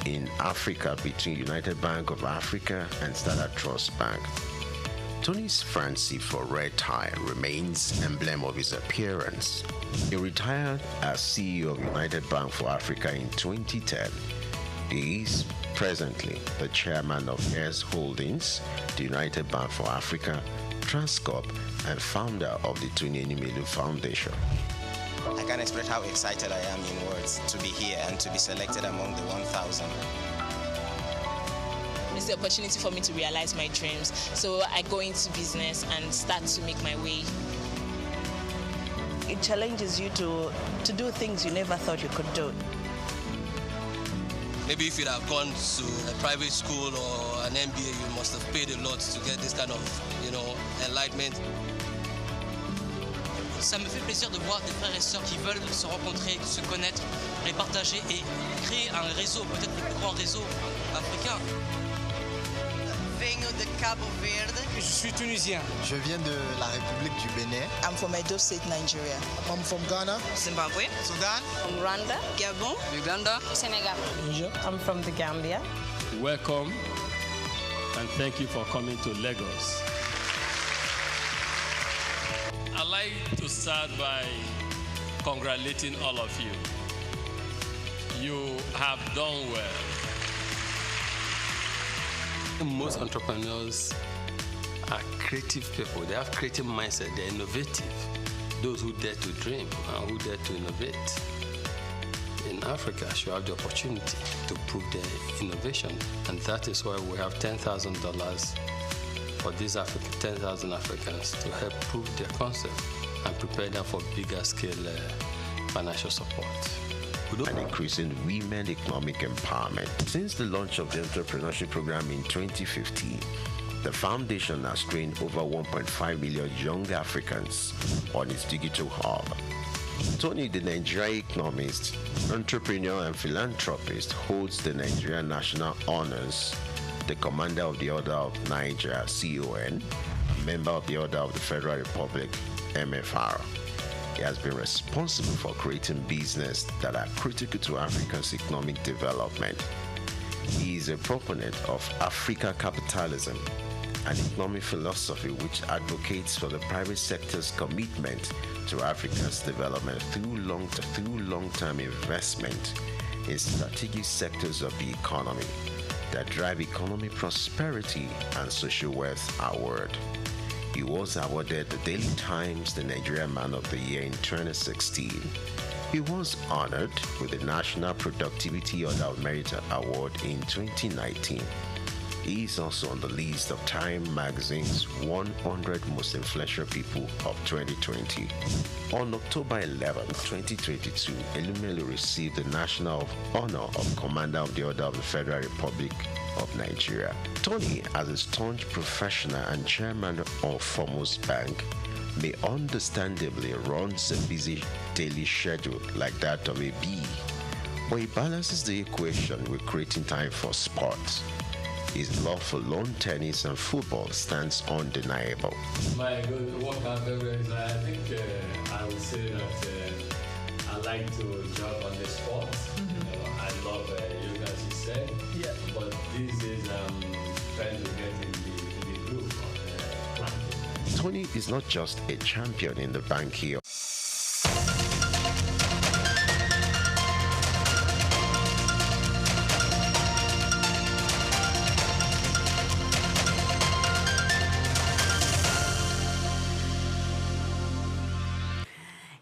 in Africa between United Bank of Africa and Standard Trust Bank. Tony's fancy for red tie remains emblem of his appearance. He retired as CEO of United Bank for Africa in 2010. He is presently the chairman of Heirs Holdings, the United Bank for Africa, Transcorp, and founder of the Tony Elumelu Foundation. I can't express how excited I am in words to be here and to be selected among the 1,000. It's the opportunity for me to realize my dreams. So I go into business and start to make my way. It challenges you to do things you never thought you could do. Maybe if you'd have gone to a private school or an MBA, you must have paid a lot to get this kind of, enlightenment. Ça me fait plaisir de voir des frères et sœurs qui veulent se rencontrer, se connaître, les partager et créer un réseau, peut-être le plus grand réseau africain. Venho de Cabo Verde. Je suis tunisien. Je viens de la République du Bénin. I'm from Edo State, Nigeria. I'm from Ghana. Zimbabwe. Sudan. From Rwanda. Gabon. Uganda. Senegal. I'm from the Gambia. Welcome and thank you for coming to Lagos. I'd like to start by congratulating all of you. You have done well. Most entrepreneurs are creative people. They have creative mindset. They're innovative. Those who dare to dream and who dare to innovate in Africa should have the opportunity to prove their innovation. And that is why we have $10,000 for these 10,000 Africans to help prove their concept and prepare them for bigger scale financial support. And increasing women economic empowerment. Since the launch of the entrepreneurship program in 2015, the foundation has trained over 1.5 million young Africans on its digital hub. Tony, the Nigerian economist, entrepreneur and philanthropist, holds the Nigerian National Honors, the Commander of the Order of Niger, CON, a member of the Order of the Federal Republic, MFR. He has been responsible for creating business that are critical to Africa's economic development. He is a proponent of Africa capitalism, an economic philosophy which advocates for the private sector's commitment to Africa's development through long-term investment in strategic sectors of the economy that drive economic prosperity and social wealth award. He was awarded the Daily Times the Nigerian Man of the Year in 2016 He was honored with the National Productivity Order of Merit Award in 2019. He is also on the list of Time magazine's 100 most influential people of 2020. On October 11, 2022, Elumelu received the National Honor of Commander of the Order of the Federal Republic of Nigeria. Tony, as a staunch professional and chairman of Foremost Bank, may understandably runs a busy daily schedule like that of a bee, but he balances the equation with creating time for sports. His love for lawn tennis and football stands undeniable. My workout is, I think I would say that I like to jump on the sport. I love yoga, as you said. Yeah. But these days I'm trying to get in the group of planting. Tony is not just a champion in the bank here.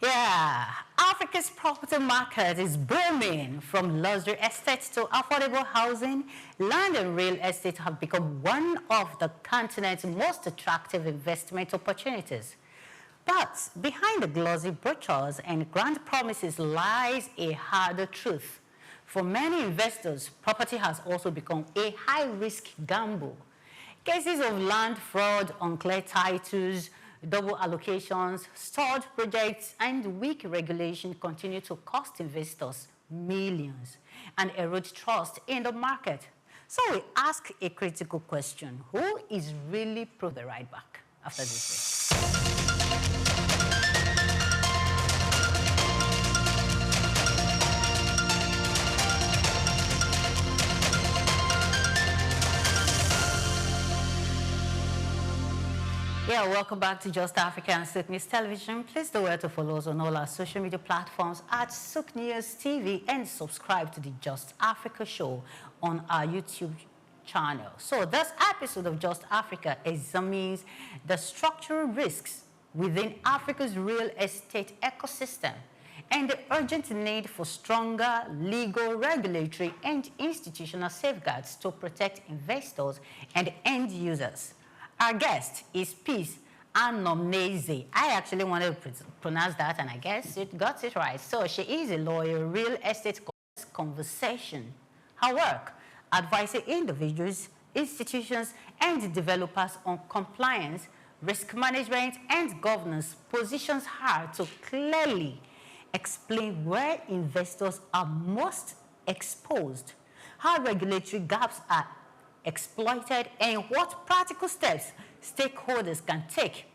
Yeah, Africa's property market is booming. From luxury estates to affordable housing, land and real estate have become one of the continent's most attractive investment opportunities. But behind the glossy brochures and grand promises lies a harder truth. For many investors, property has also become a high-risk gamble. Cases of land fraud, unclear titles, double allocations, stalled projects, and weak regulation continue to cost investors millions and erode trust in the market. So we ask a critical question: who is really pro? The right back after this break. Yeah, welcome back to Just Africa and SOUQ News Television. Please do well to follow us on all our social media platforms at SOUQ News TV and subscribe to the Just Africa show on our YouTube channel. So this episode of Just Africa examines the structural risks within Africa's real estate ecosystem and the urgent need for stronger legal, regulatory, and institutional safeguards to protect investors and end users. Our guest is Peace Anomneze. I actually wanted to pronounce that, and I guess it got it right. So she is a lawyer, real estate conversation. Her work, advising individuals, institutions, and developers on compliance, risk management, and governance, positions her to clearly explain where investors are most exposed, how regulatory gaps are exploited, and what practical steps stakeholders can take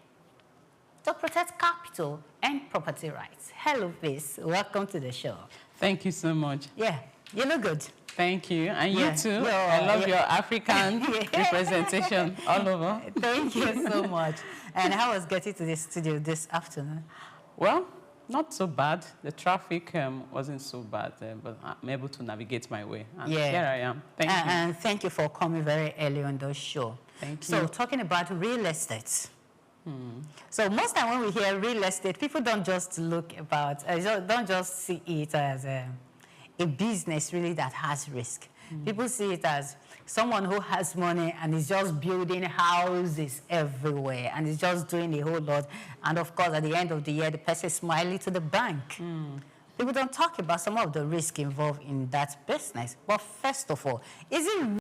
to protect capital and property rights. Hello, Peace. Welcome to the show. Thank you so much. Yeah, you look good. Thank you. And you too. I love your African representation all over. Thank you so much. And how was getting to the studio this afternoon? Well, not so bad. The traffic wasn't so bad, but I'm able to navigate my way. And here I am. Thank you. And thank you for coming very early on the show. Thank you. So talking about real estate. So most time when we hear real estate, people don't just look about, don't just see it as a business really that has risk. People see it as someone who has money and is just building houses everywhere and is just doing a whole lot. And of course, at the end of the year, the person is smiling to the bank. People don't talk about some of the risk involved in that business. But first of all, is it